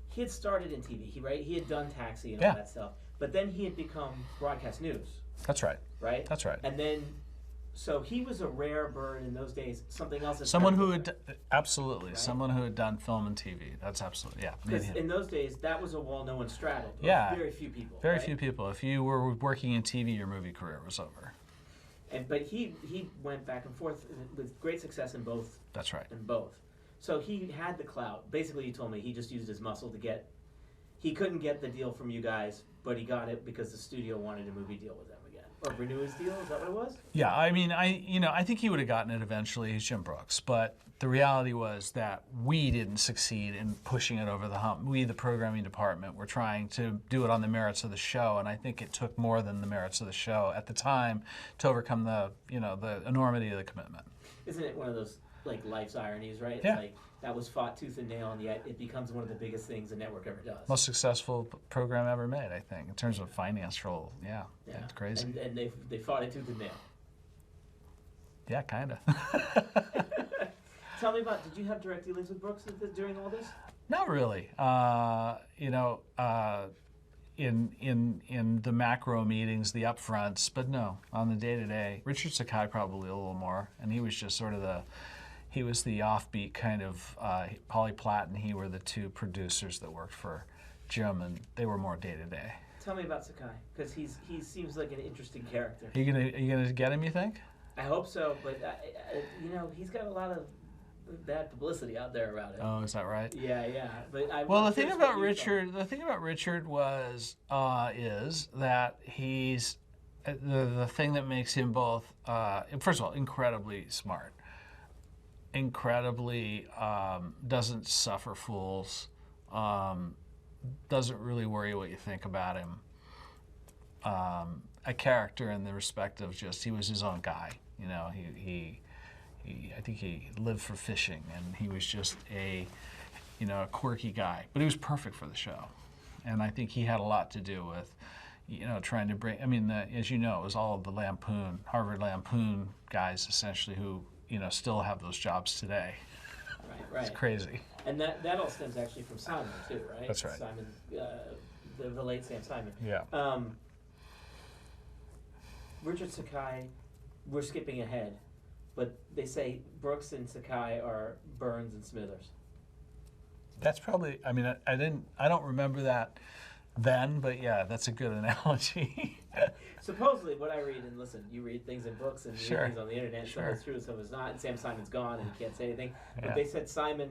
He had started in TV, he had done Taxi and all that stuff. But then he had become broadcast news. That's right. Right? That's right. And then, so he was a rare bird in those days, something else. Someone who had, absolutely, right? Someone who had done film and TV. That's absolutely, yeah. Because in those days, that was a wall no one straddled. Yeah. Very few people. Very few people. If you were working in TV, your movie career was over. But he went back and forth with great success in both. That's right. In both. So he had the clout. Basically, he told me he just used his muscle to get. He couldn't get the deal from you guys, but he got it because the studio wanted a movie deal with them again, or renew his deal. Is that what it was? Yeah, I mean, I think he would have gotten it eventually. He's Jim Brooks, but the reality was that we didn't succeed in pushing it over the hump. We, the programming department, were trying to do it on the merits of the show, and I think it took more than the merits of the show at the time to overcome the enormity of the commitment. Isn't it one of those like life's ironies, right? Yeah. It's like that was fought tooth and nail, and yet it becomes one of the biggest things a network ever does. Most successful program ever made, I think, in terms of financial. Yeah. It's crazy. And they fought it tooth and nail. Yeah, kind of. Tell me about. Did you have direct dealings with Brooks during all this? Not really. In the macro meetings, the upfronts, but no, on the day-to-day. Richard Sakai probably a little more, and he was just sort of he was the offbeat kind of, Polly Platt and he were the two producers that worked for Jim, and they were more day-to-day. Tell me about Sakai, because he seems like an interesting character. Are you gonna get him, you think? I hope so, but he's got a lot of bad publicity out there about it. Oh, is that right? Yeah. But the thing about Richard was is that he's the thing that makes him both first of all incredibly smart, incredibly doesn't suffer fools, doesn't really worry what you think about him. A character in the respect of just he was his own guy. I think he lived for fishing, and he was just a quirky guy. But he was perfect for the show, and I think he had a lot to do with, trying to bring. I mean, as you know, it was all of the Harvard Lampoon guys essentially who still have those jobs today. Right. It's crazy. And that all stems actually from Simon too, right? That's right. Simon, the late Sam Simon. Yeah. Richard Sakai, we're skipping ahead, but they say Brooks and Sakai are Burns and Smithers. That's probably. I mean, I don't remember that then, but yeah, that's a good analogy. Supposedly, what I read, and listen, you read things in books and you read things on the internet, some is true, some is not, and Sam Simon's gone and he can't say anything. But they said Simon,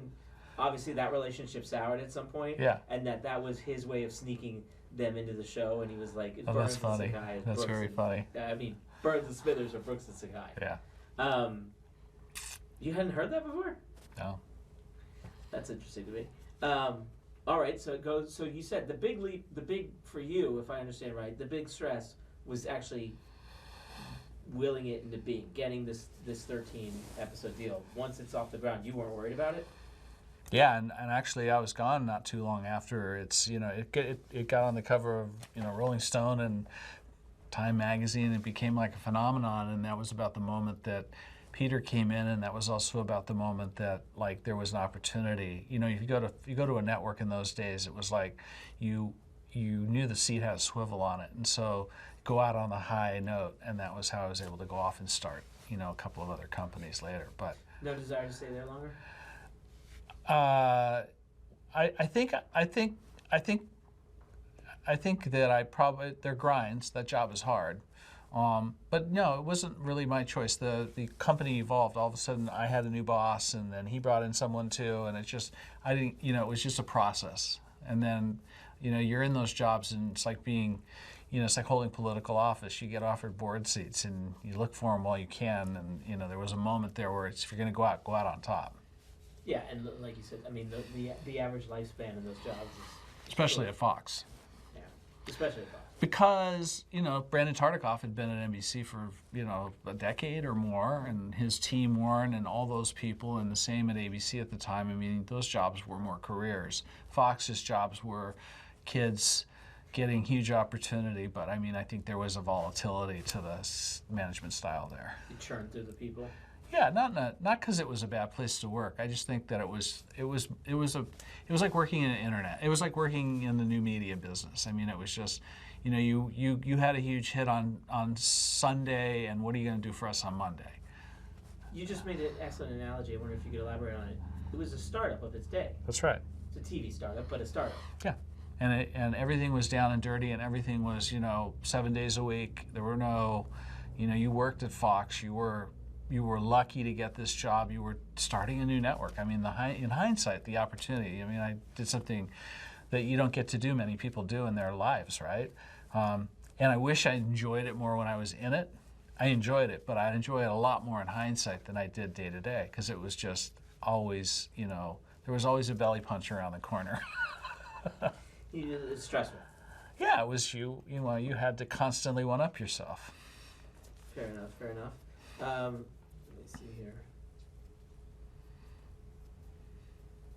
obviously that relationship soured at some point, and that was his way of sneaking them into the show, and he was like, oh, Burns that's funny. and Sakai. That's very funny. I mean, Burns and Smithers or Brooks and Sakai. Yeah. You hadn't heard that before? No. That's interesting to me. All right, so it goes. So you said the big leap, for you, if I understand right, the big stress was actually willing it into being, getting this 13 episode deal. Once it's off the ground, you weren't worried about it? Yeah, and actually I was gone not too long after. It's it got on the cover of Rolling Stone and Time magazine. It became like a phenomenon, and that was about the moment that Peter came in, and that was also about the moment that like there was an opportunity. If you go to a network in those days, it was like you knew the seat had a swivel on it, and so go out on a high note, and that was how I was able to go off and start a couple of other companies later. But no desire to stay there longer? I think that I probably they're grinds. That job is hard, but no, it wasn't really my choice. The company evolved. All of a sudden, I had a new boss, and then he brought in someone too, and it's just I didn't. It was just a process. And then, you're in those jobs, and it's like being, it's like holding political office. You get offered board seats, and you look for them while you can. And there was a moment there where it's if you're going to go out on top. Yeah, and like you said, I mean, the average lifespan in those jobs is Especially at Fox. Yeah, especially at Fox. Because, Brandon Tartikoff had been at NBC for, a decade or more, and his team, Warren, and all those people, and the same at ABC at the time. I mean, those jobs were more careers. Fox's jobs were kids getting huge opportunity, but I mean, I think there was a volatility to the management style there. You churn through the people. Yeah, not because it was a bad place to work. I just think that it was like working in the internet. It was like working in the new media business. I mean, it was just, you had a huge hit on Sunday, and what are you going to do for us on Monday? You just made an excellent analogy. I wonder if you could elaborate on it. It was a startup of its day. That's right. It's a TV startup, but a startup. Yeah, and everything was down and dirty, and everything was 7 days a week. There were no, you worked at Fox. You were lucky to get this job. You were starting a new network. I mean, in hindsight, the opportunity. I mean, I did something that you don't get to do. Many people do in their lives, right? And I wish I enjoyed it more when I was in it. I enjoyed it, but I enjoy it a lot more in hindsight than I did day to day, because it was just always, there was always a belly punch around the corner. It's stressful. Yeah, it was you had to constantly one up yourself. Fair enough. Let me see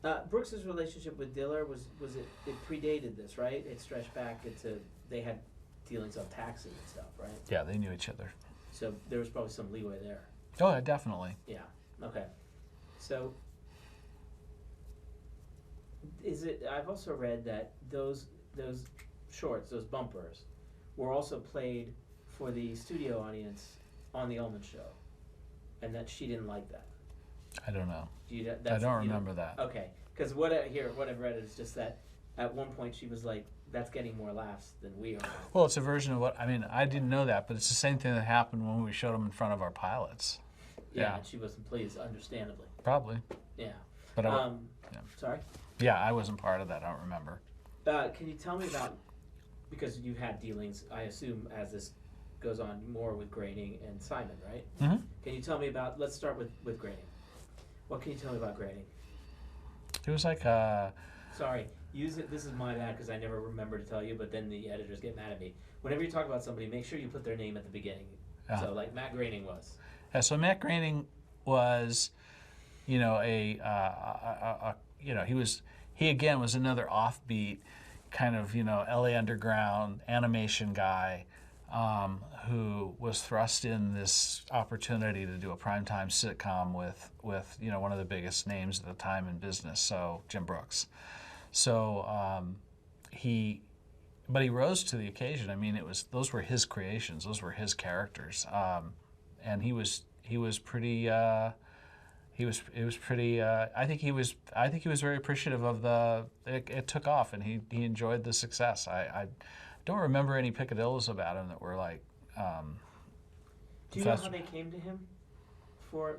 here. Brooks's relationship with Diller was it predated this, right? It stretched back into they had dealings on taxes and stuff, right? Yeah, they knew each other. So there was probably some leeway there. Oh, yeah, definitely. Yeah. Okay. So I've also read that those shorts, those bumpers, were also played for the studio audience on the Ullman Show, and that she didn't like that. I don't know. I I don't remember that. Okay, because what I've read is just that at one point she was like, "That's getting more laughs than we are." Well, it's a version of I didn't know that, but it's the same thing that happened when we showed them in front of our pilots. Yeah, and she wasn't pleased, understandably. Probably. Yeah. But yeah. Sorry? Yeah, I wasn't part of that. I don't remember. Can you tell me about, because you've had dealings, I assume, as this goes on more with Groening and Simon, right? Mm-hmm. Can you tell me about, let's start with Groening. What can you tell me about Groening? It was like Sorry, this is my bad because I never remember to tell you, but then the editors get mad at me. Whenever you talk about somebody, make sure you put their name at the beginning. So like Matt Groening was. So Matt Groening was, he again was another offbeat kind of, LA Underground animation guy who was thrust in this opportunity to do a primetime sitcom with one of the biggest names at the time in business, so Jim Brooks. So he rose to the occasion. I mean, those were his creations, those were his characters, and he was pretty. It was pretty. I think he was very appreciative of it took off, and he enjoyed the success. I don't remember any picadillos about him that were like. Do you know how they came to him? For.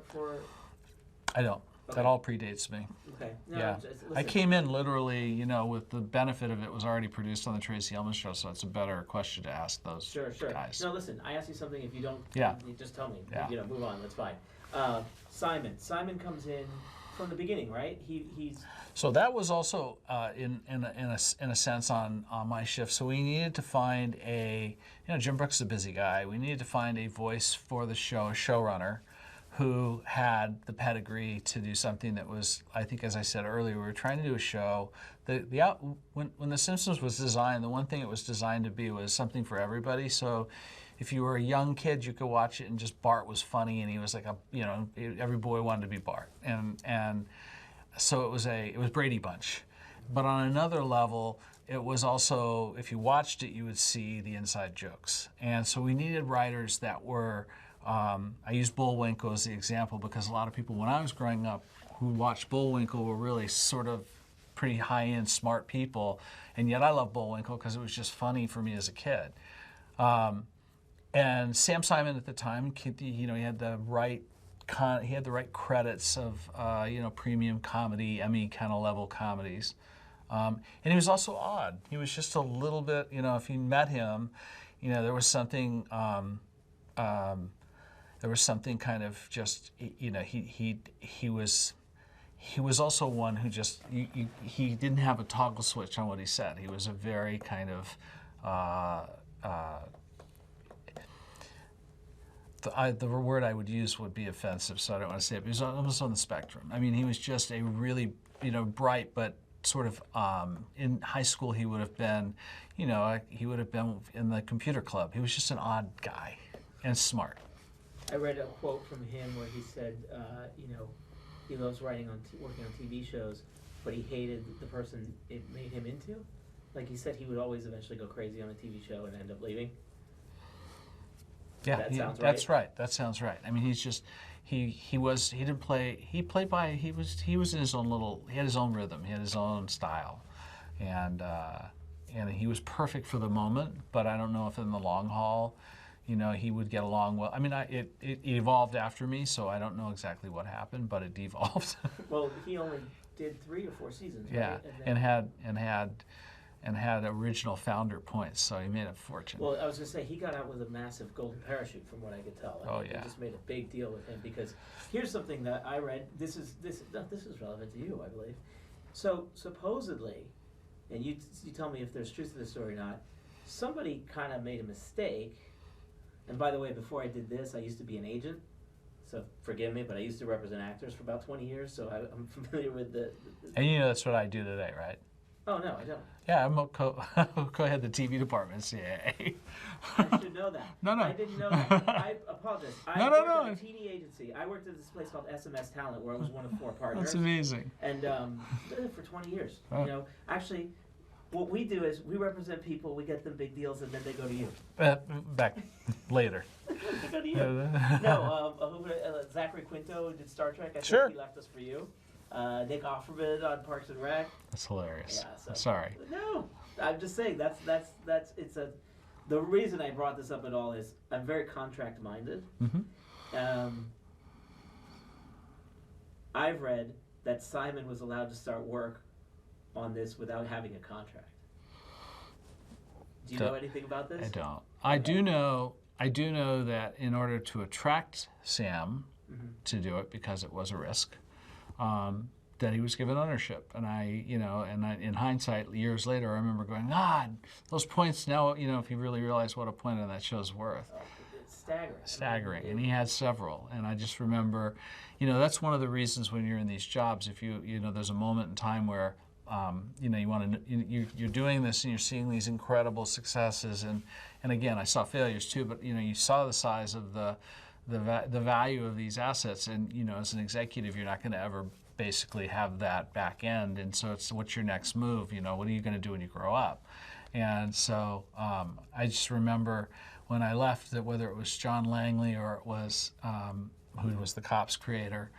I don't. Okay. That all predates me. Okay. No, yeah. I came in literally, with the benefit of it was already produced on the Tracy Ullman Show, so it's a better question to ask those guys. No, listen. I ask you something. If you don't, you just tell me. Yeah. Move on. That's fine. Simon comes in from the beginning, right? He's. So that was also in a sense on my shift. So we needed to find Jim Brooks is a busy guy. We needed to find a voice for the show, a showrunner, who had the pedigree to do something that was, I think, as I said earlier, we were trying to do a show. When The Simpsons was designed, the one thing it was designed to be was something for everybody. So if you were a young kid, you could watch it and just Bart was funny, and he was like every boy wanted to be Bart, and so it was Brady Bunch. But on another level, it was also, if you watched it, you would see the inside jokes. And so we needed writers that were. I use Bullwinkle as the example because a lot of people, when I was growing up, who watched Bullwinkle were really sort of pretty high-end, smart people, and yet I love Bullwinkle because it was just funny for me as a kid. And Sam Simon at the time, he had the right credits of premium comedy, Emmy kind of level comedies, and he was also odd. He was just a little bit, if you met him, there was something. There was something kind of just, he was also one who just, he didn't have a toggle switch on what he said. He was a very kind of, the word I would use would be offensive, so I don't want to say it, but he was almost on the spectrum. I mean, he was just a really, bright, but sort of, in high school he would have been, he would have been in the computer club. He was just an odd guy and smart. I read a quote from him where he said, he loves working on TV shows, but he hated the person it made him into. Like he said, he would always eventually go crazy on a TV show and end up leaving. Yeah, that sounds right. That's right. That sounds right. I mean, he's just he was in his own he had his own rhythm, he had his own style, and he was perfect for the moment. But I don't know if in the long haul, he would get along well. I mean, it evolved after me, so I don't know exactly what happened, but it devolved. Well, he only did 3 or 4 seasons, yeah, right? and had original founder points, so he made a fortune. Well, I was going to say, he got out with a massive golden parachute, from what I could tell. Oh, yeah. They just made a big deal with him, because here's something that I read. This is relevant to you, I believe. So, supposedly, and you tell me if there's truth to this story or not, somebody kind of made a mistake. And by the way, before I did this, I used to be an agent, so forgive me, but I used to represent actors for about 20 years, so I'm familiar with the And that's what I do today, right? Oh, no, I don't. Yeah, I'm co-head the TV department at CAA. I should know that. No. I didn't know that. I apologize. I worked at a TV agency. I worked at this place called SMS Talent, where I was one of 4 partners. That's amazing. And did it for 20 years. Oh. Actually, what we do is we represent people, we get them big deals, and then they go to you. Back later. They go to you. Zachary Quinto did Star Trek. I think Sure. he left us for you. Nick Offerman on Parks and Rec. That's hilarious. Yeah, so, Sorry. No, I'm just saying the reason I brought this up at all is I'm very contract minded. Mm-hmm. I've read that Simon was allowed to start work on this without having a contract. Do you know anything about this? I don't. I do know that in order to attract Sam to do it, because it was a risk, that he was given ownership. And in hindsight, years later, I remember going, God, those points now, if you really realize what a point on that show's worth. It's staggering. Staggering. And he had several. And I just remember, that's one of the reasons when you're in these jobs, if there's a moment in time where, you're doing this and you're seeing these incredible successes. And again, I saw failures too, but, you saw the size of the value of these assets, and as an executive, you're not going to ever basically have that back end, and so it's what's your next move? What are you going to do when you grow up? And so I just remember when I left that whether it was John Langley or it was who was the Cops creator,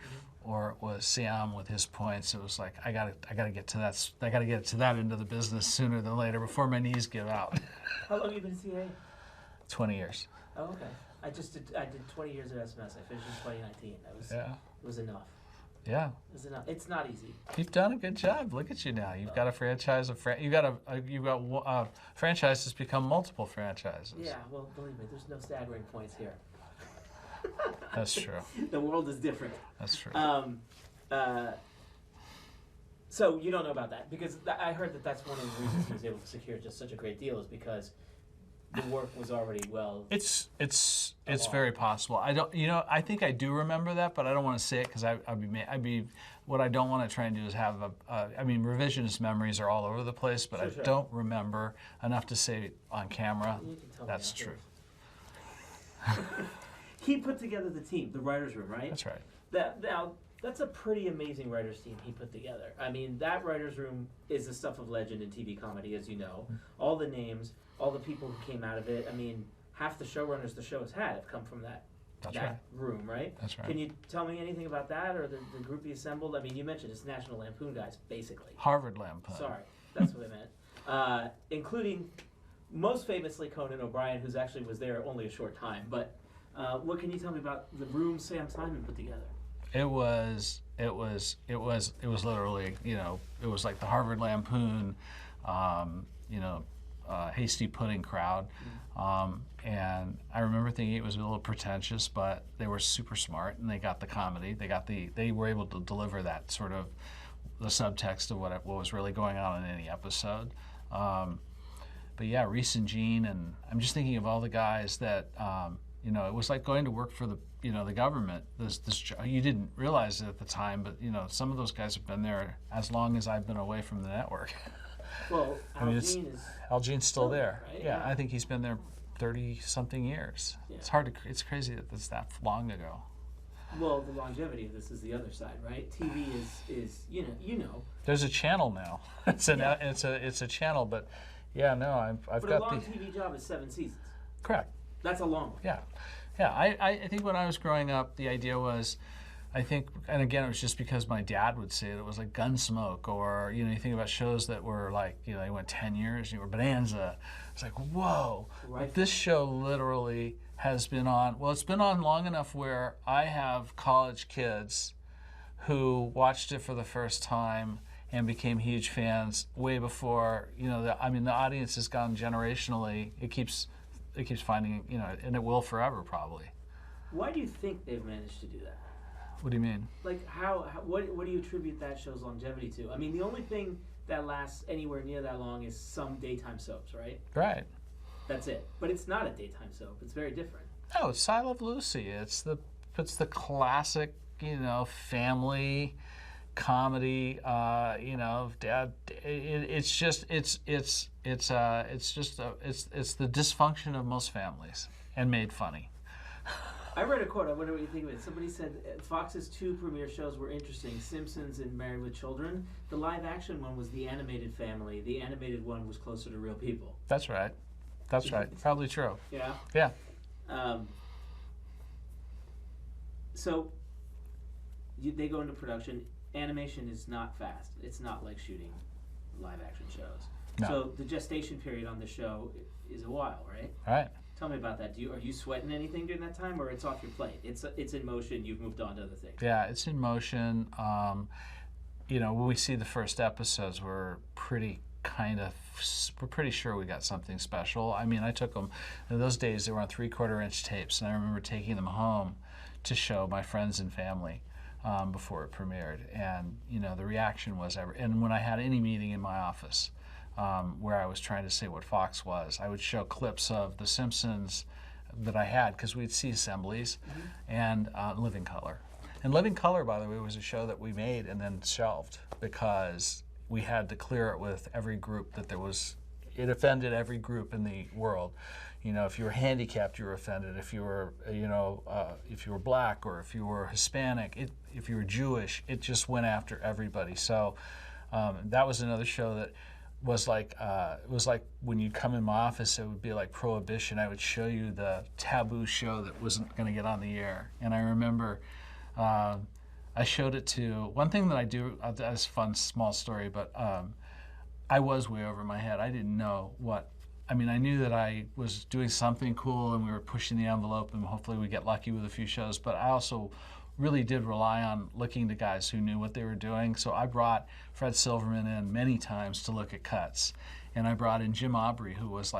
or it was Sam with his points, it was like I gotta get to that. I gotta get to that end of the business sooner than later before my knees give out. How long have you been CA? 20 years. Oh, okay. I did 20 years at SMS. I finished in 2019. It was enough. Yeah. It was enough. It's not easy. You've done a good job. Look at you now. You've got a franchise. You've got franchises become multiple franchises. Yeah. Well, believe me, there's no staggering points here. That's true. The world is different. That's true. So you don't know about that, because I heard that's one of the reasons he was able to secure just such a great deal, is because the work was already well. It's very possible. I don't. I think I do remember that, but I don't want to say it because I'd be. What I don't want to try and do is have revisionist memories are all over the place, but Sure. I don't remember enough to say on camera. You can tell me That's true. He put together the team, the writers' room, right? That's right. That's a pretty amazing writers' team he put together. I mean, that writers' room is the stuff of legend in TV comedy, as you know. All the names, all the people who came out of it. I mean, half the showrunners the show has had have come from that That's that right. room, right? That's right. Can you tell me anything about that or the group he assembled? I mean, you mentioned it's National Lampoon guys, basically. Harvard Lampoon. Sorry, that's what I meant. Including, most famously, Conan O'Brien, who's actually was there only a short time. But what can you tell me about the room Sam Simon put together? It was literally, it was like the Harvard Lampoon, hasty pudding crowd. And I remember thinking it was a little pretentious, but they were super smart and they got the comedy. They were able to deliver that sort of the subtext of what was really going on in any episode. But yeah, Reese and Gene, and I'm just thinking of all the guys that, it was like going to work for the government. You didn't realize it at the time, but some of those guys have been there as long as I've been away from the network. Well, Al Jean's still there. Right? Yeah, I think he's been there 30-something years. Yeah. It's crazy that it's that long ago. Well, the longevity of this is the other side, right? TV is There's a channel now. It's a channel, but yeah, no, I've but got a long TV job is 7 seasons. Correct. That's a long one. Yeah. I think when I was growing up, the idea was, and again, it was just because my dad would say it. It was like Gunsmoke, or you think about shows that were like, they went 10 years. You were Bonanza. It's like, whoa! Right. But this show literally has been on. Well, it's been on long enough where I have college kids who watched it for the first time and became huge fans way before. The audience has gone generationally. It keeps finding, and it will forever probably. Why do you think they've managed to do that? What do you mean? Like what do you attribute that show's longevity to? I mean, the only thing that lasts anywhere near that long is some daytime soaps, right? Right. That's it. But it's not a daytime soap. It's very different. No, it's I Love Lucy. It's the classic, family comedy. Dad. It's the dysfunction of most families and made funny. I read a quote. I wonder what you think of it. Somebody said Fox's 2 premiere shows were interesting: Simpsons and Married with Children. The live-action one was The Animated Family. The animated one was closer to real people. That's right. That's right. Probably true. Yeah. Yeah. So they go into production. Animation is not fast. It's not like shooting live-action shows. No. So the gestation period on the show is a while, right? Right. Tell me about that. Are you sweating anything during that time, or it's off your plate? It's in motion. You've moved on to other things. Yeah, it's in motion. When we see the first episodes, we're pretty sure we got something special. I mean, I took them. In those days, they were on 3/4-inch tapes, and I remember taking them home to show my friends and family before it premiered. And the reaction was and when I had any meeting in my office. Where I was trying to say what Fox was, I would show clips of The Simpsons that I had, because we'd see assemblies, and Living Color. And Living Color, by the way, was a show that we made and then shelved because we had to clear it with every group that there was. It offended every group in the world. If you were handicapped, you were offended. If you were, if you were black, or if you were Hispanic, if you were Jewish, it just went after everybody. So that was another show that was like, it was like when you come in my office, it would be like Prohibition. I would show you the taboo show that wasn't going to get on the air. And I remember I showed it to, one thing that I do, that's a fun small story, but I was way over my head. I didn't know I knew that I was doing something cool and we were pushing the envelope and hopefully we'd get lucky with a few shows, but I also really did rely on looking to guys who knew what they were doing. So I brought Fred Silverman in many times to look at cuts. And I brought in Jim Aubrey, who was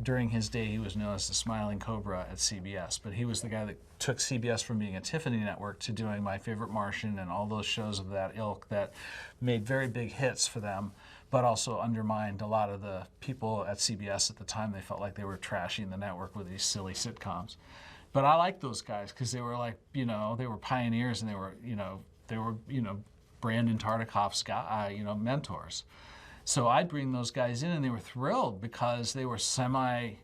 during his day, he was known as the Smiling Cobra at CBS. But he was the guy that took CBS from being a Tiffany network to doing My Favorite Martian and all those shows of that ilk that made very big hits for them, but also undermined a lot of the people at CBS at the time. They felt like they were trashing the network with these silly sitcoms. But I liked those guys because they were like, they were pioneers, and they were Brandon Tartikoff's mentors. So I'd bring those guys in, and they were thrilled because they were Fred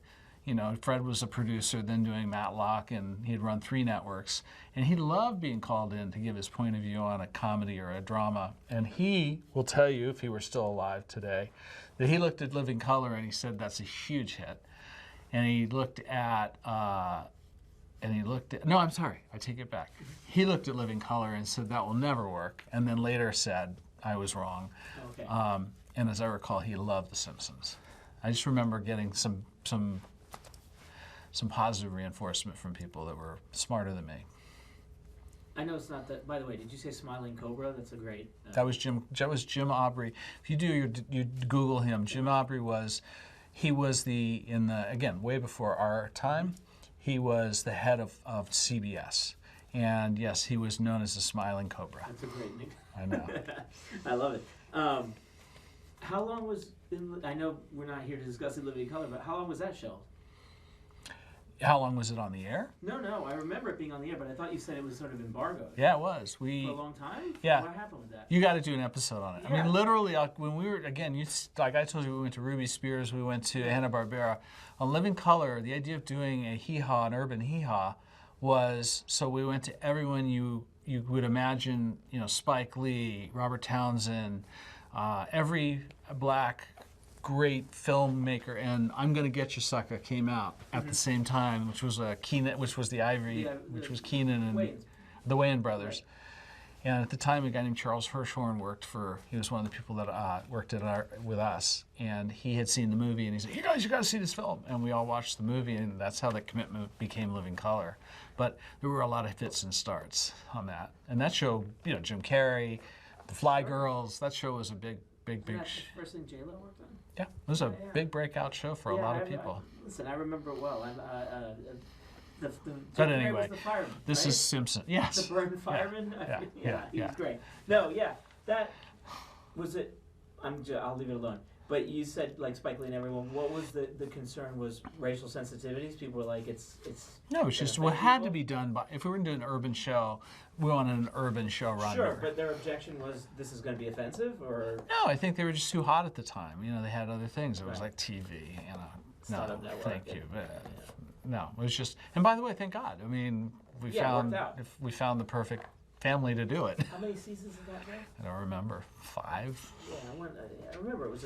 was a producer, then doing Matlock, and he'd run 3 networks. And he loved being called in to give his point of view on a comedy or a drama. And he will tell you, if he were still alive today, that he looked at Living Color and he said, that's a huge hit. And he looked at and he looked at, no, I'm sorry, I take it back. He looked at Living Color and said, that will never work, and then later said, I was wrong. Okay. And as I recall, he loved The Simpsons. I just remember getting some positive reinforcement from people that were smarter than me. I know it's not that. By the way, did you say Smiling Cobra? That's a great. That was Jim Aubrey. If you do you Google him, Jim Aubrey was again way before our time. He was the head of CBS, and yes, he was known as the Smiling Cobra. That's a great name. I know. I love it. How long was? I know we're not here to discuss In Living Color, but how long was that show? How long was it on the air? No. I remember it being on the air, but I thought you said it was sort of embargoed. Yeah, it was. For a long time? Yeah. What happened with that? You got to do an episode on it. Yeah. I mean, literally, when we were, again, like I told you, we went to Ruby Spears, we went to Hanna-Barbera. On Living Color, the idea of doing a hee-haw, an urban hee-haw, was, so we went to everyone you would imagine, Spike Lee, Robert Townsend, every black great filmmaker, and I'm Gonna Get You Sucker came out at the same time, which was the Ivory, which was Keenan and the Wayans brothers. Right. And at the time, a guy named Charles Hirschhorn he was one of the people that worked with us, and he had seen the movie, and he said, you got to see this film. And we all watched the movie, and that's how the commitment became Living Color. But there were a lot of fits and starts on that. And that show, Jim Carrey, The Fly Girls, that show was a big Isn't that the first thing J-Lo worked on? Yeah, it was a big breakout show for a lot of people. Listen, I remember it well. But anyway, was the fireman, this right? is Simpson. Yes. The burned fireman? Yeah. He was great. No, that was it. I'll leave it alone. But you said, like Spike Lee and everyone, what was the concern was racial sensitivities? People were like, it's No, it's just what had to be done by, if we were going to do an urban show, we wanted an urban showrunner. Sure, but their objection was, this is going to be offensive, or? No, I think they were just too hot at the time. They had other things. It was like TV, No, thank you. No, it was just, and by the way, thank God. I mean, we found the perfect family to do it. How many seasons did that go? I don't remember. 5? Yeah, I remember it was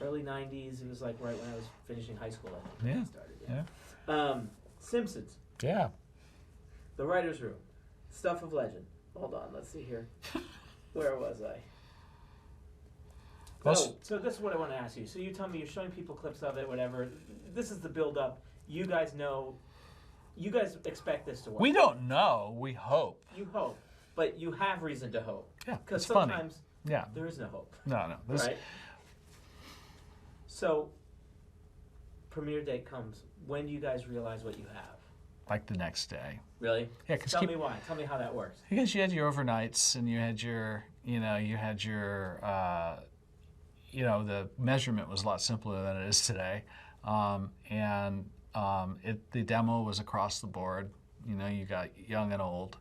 early 90s. It was like right when I was finishing high school, I think. Yeah. It started, Simpsons. Yeah. The Writer's Room. Stuff of Legend. Hold on, let's see here. Where was I? So this is what I want to ask you. So you tell me, you're showing people clips of it, whatever. This is the build-up. You guys know, you guys expect this to work. We don't know. We hope. You hope. But you have reason to hope. Yeah, because it's funny. sometimes there is no hope. No. Right? So, premiere date comes. When do you guys realize what you have? Like the next day. Really? Yeah. Tell me why. Tell me how that works. Because you had your overnights, and you had your, the measurement was a lot simpler than it is today, the demo was across the board. You got young and old.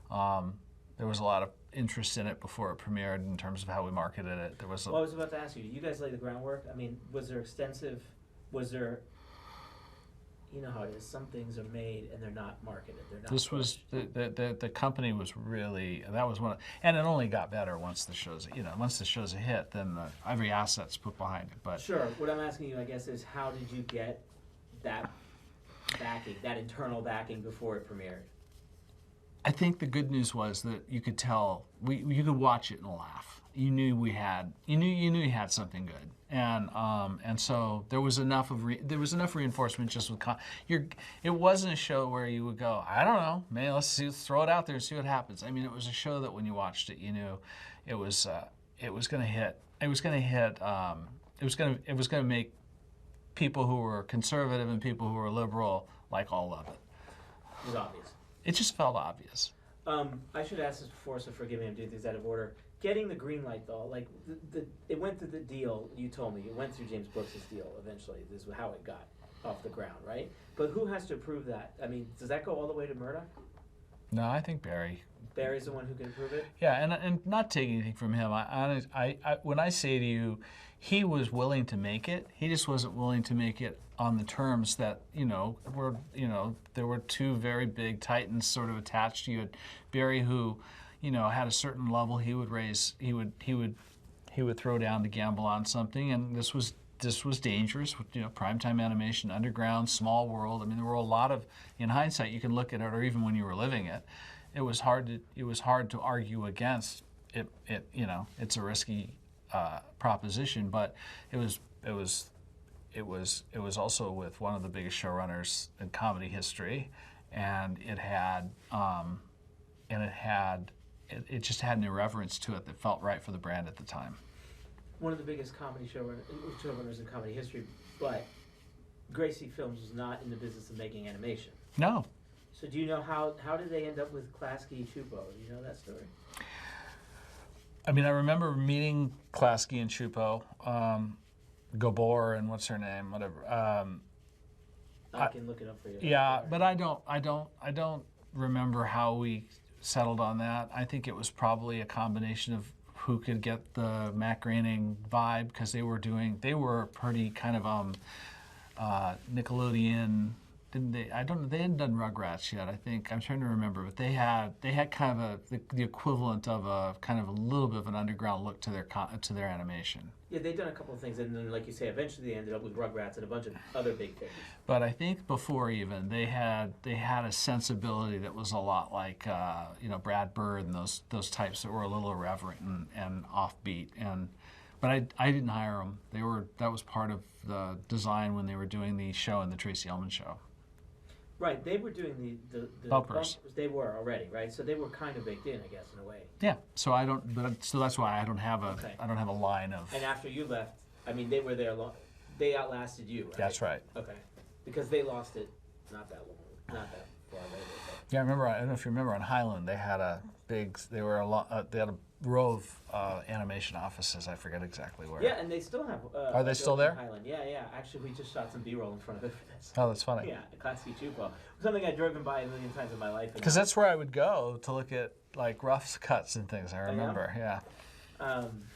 There was a lot of interest in it before it premiered in terms of how we marketed it. There was. Well, I was about to ask you. You guys lay the groundwork. I mean, was there extensive? Was there? You know how it is. Some things are made and they're not marketed. They're not. This was the company was really, that was one, and it only got better once the show's a hit. Then every asset's put behind it. But sure. What I'm asking you, I guess, is how did you get that backing, that internal backing before it premiered? I think the good news was that you could tell, you could watch it and laugh. You knew you had something good, and so there was enough reinforcement just with it wasn't a show where you would go, I don't know, man, let's throw it out there and see what happens. I mean, it was a show that when you watched it, you knew it was going to hit. It was going to make people who were conservative and people who were liberal like all of it. It was obvious. It just felt obvious. I should ask this before, so forgive me, I'm doing things out of order. Getting the green light, though, like it went through the deal. You told me it went through James Brooks' deal. Eventually, this is how it got off the ground, right? But who has to approve that? I mean, does that go all the way to Murdoch? No, I think Barry. Barry's the one who can approve it. Yeah, and not taking anything from him. I when I say to you, he was willing to make it. He just wasn't willing to make it on the terms that there were two very big titans sort of attached. You had Barry, who had a certain level he would throw down to gamble on something, and this was this was dangerous. You know, primetime animation, underground, small world. I mean, there were a lot of. In hindsight, you can look at it, or even when you were living it, it was hard to argue against it. You know, it's a risky proposition, but it was also with one of the biggest showrunners in comedy history, and it just had an irreverence to it that felt right for the brand at the time. One of the biggest comedy showrunners in comedy history, but Gracie Films was not in the business of making animation. No. So do you know how did they end up with Klasky Chupo? Do you know that story? I mean, I remember meeting Klasky and Chupo, Gabor and what's her name, whatever. I can look it up for you. Yeah, but I don't remember how we settled on that. I think it was probably a combination of who could get the Matt Groening vibe, because they were pretty kind of Nickelodeon. Didn't they? I don't know. They hadn't done Rugrats yet. I think I'm trying to remember, but they had kind of the equivalent of a kind of a little bit of an underground look to their animation. Yeah, they've done a couple of things, and then, like you say, eventually they ended up with Rugrats and a bunch of other big things. But I think before even they had a sensibility that was a lot like Brad Bird and those types that were a little irreverent and offbeat. But I didn't hire them. That was part of the design when they were doing the show in the Tracy Ullman Show. Right, they were doing the bumpers. They were already, right? So they were kind of baked in, I guess, in a way. Yeah. So that's why I don't have a line of. And after you left, I mean, they were there long. They outlasted you, right? That's right. Okay, because they lost it not that long, not that far later. But. Yeah, I don't know if you remember on Highland, they had they had a row of animation offices. I forget exactly where. Yeah, and they still have. Are they still there? Highland. Yeah. Actually, we just shot some B-roll in front of it for this. Oh, that's funny. Yeah, Klasky Chupo. Something I've driven by a million times in my life. Because that's where I would go to look at like rough cuts and things. I remember. Yeah.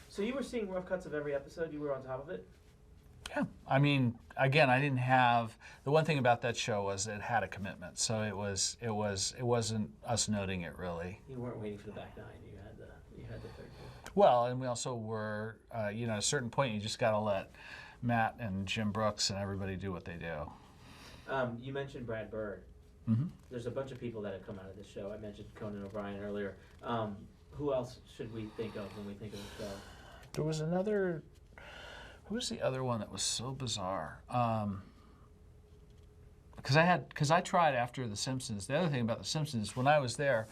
So you were seeing rough cuts of every episode. You were on top of it. Yeah, I mean, again, I didn't have the one thing about that show was it had a commitment, so it wasn't us noting it really. You weren't waiting for the back nine. You had the third one. Well, and we also were, at a certain point, you just got to let Matt and Jim Brooks and everybody do what they do. You mentioned Brad Bird. Mm-hmm. There's a bunch of people that have come out of this show. I mentioned Conan O'Brien earlier. Who else should we think of when we think of the show? There was another. Who was the other one that was so bizarre? Because I tried after The Simpsons. The other thing about The Simpsons, when I was there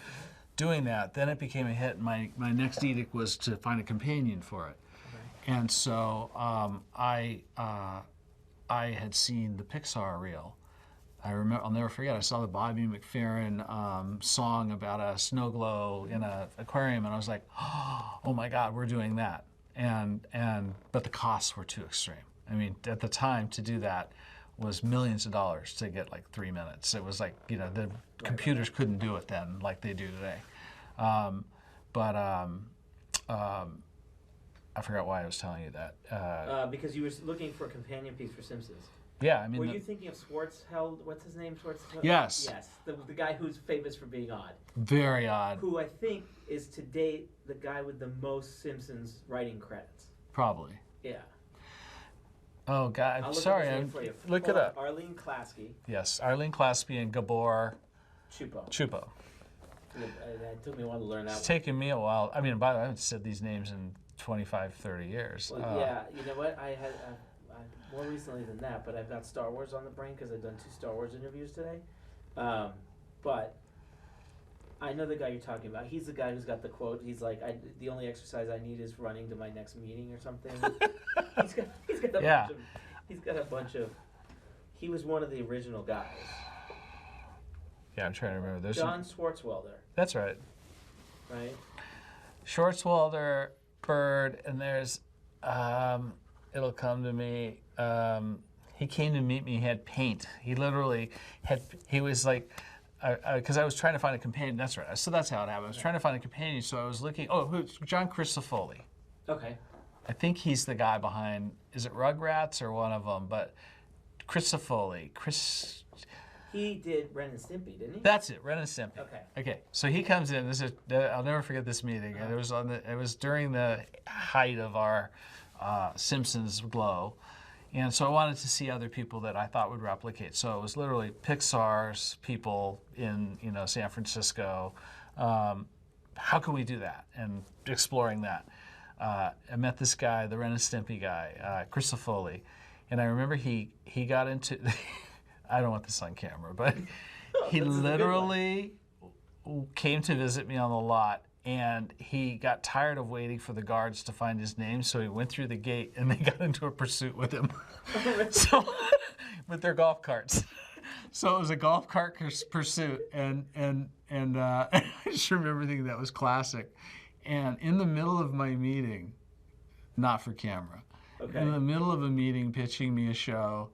doing that, then it became a hit. And my next edict was to find a companion for it. Okay. And so I had seen the Pixar reel. I remember, I'll never forget, I saw the Bobby McFerrin song about a snow globe in an aquarium, and I was like, oh my God, we're doing that. But the costs were too extreme. I mean, at the time to do that was millions of dollars to get like 3 minutes. It was like, the computers couldn't do it then like they do today. I forgot why I was telling you that. Because you were looking for a companion piece for Simpsons. Yeah, I mean. Were you thinking of Schwartzheld? What's his name? Schwartzheld? Yes. Yes, the guy who's famous for being odd. Very odd. Who I think is to date the guy with the most Simpsons writing credits. Probably. Yeah. Oh God, I'm sorry. Look it up. Arlene Klasky. Yes, Arlene Klasky and Gabor Chupo. It took me a while to learn that. It's taken me a while. I mean, by the way, I haven't said these names in 25, 30 years. Well, yeah, you know what? I had more recently than that, but I've got Star Wars on the brain because I've done 2 Star Wars interviews today. But I know the guy you're talking about. He's the guy who's got the quote. He's like, the only exercise I need is running to my next meeting or something. He's got a bunch of. He was one of the original guys. Yeah, I'm trying to remember. There's John Swartzwelder. That's right. Right. Swartzwelder, Bird, and there's. It'll come to me. He came to meet me. He had paint. He literally had. He was like. Because I was trying to find a companion. That's right. So that's how it happened. I was trying to find a companion, so I was looking. Oh, who's John Crisafulli? Okay. I think he's the guy behind. Is it Rugrats or one of them? But Crisafulli. He did Ren and Stimpy, didn't he? That's it, Ren and Stimpy. Okay. Okay. So he comes in. I'll never forget this meeting. And it was during the height of our Simpsons glow. And so I wanted to see other people that I thought would replicate. So it was literally Pixar's people in San Francisco. How can we do that? And exploring that. I met this guy, the Ren and Stimpy guy, Chris Foley, and I remember he got into. I don't want this on camera, but he literally came to visit me on the lot. And he got tired of waiting for the guards to find his name, so he went through the gate, and they got into a pursuit with him. So, with their golf carts. So it was a golf cart pursuit, and I just remember thinking that was classic. And in the middle of my meeting, not for camera, in the middle of a meeting pitching me a show,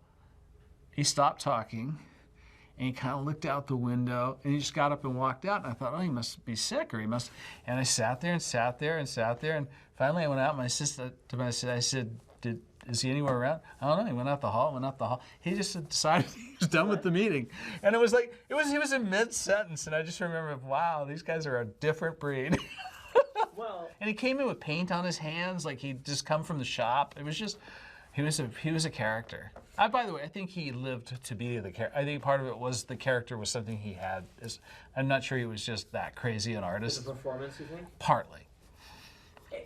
he stopped talking. And he kind of looked out the window, and he just got up and walked out. And I thought, oh, he must be sick, or he must. And I sat there and sat there and sat there, and finally I went out. I said, is he anywhere around? I don't know. He went out the hall. He just decided he was done with the meeting, and it was like he was in mid sentence, and I just remember, wow, these guys are a different breed. Well, and he came in with paint on his hands, like he'd just come from the shop. It was just. He was a character. By the way, I think he lived to be the character. I think part of it was the character was something he had. I'm not sure he was just that crazy an artist. is it performance, you think? Partly.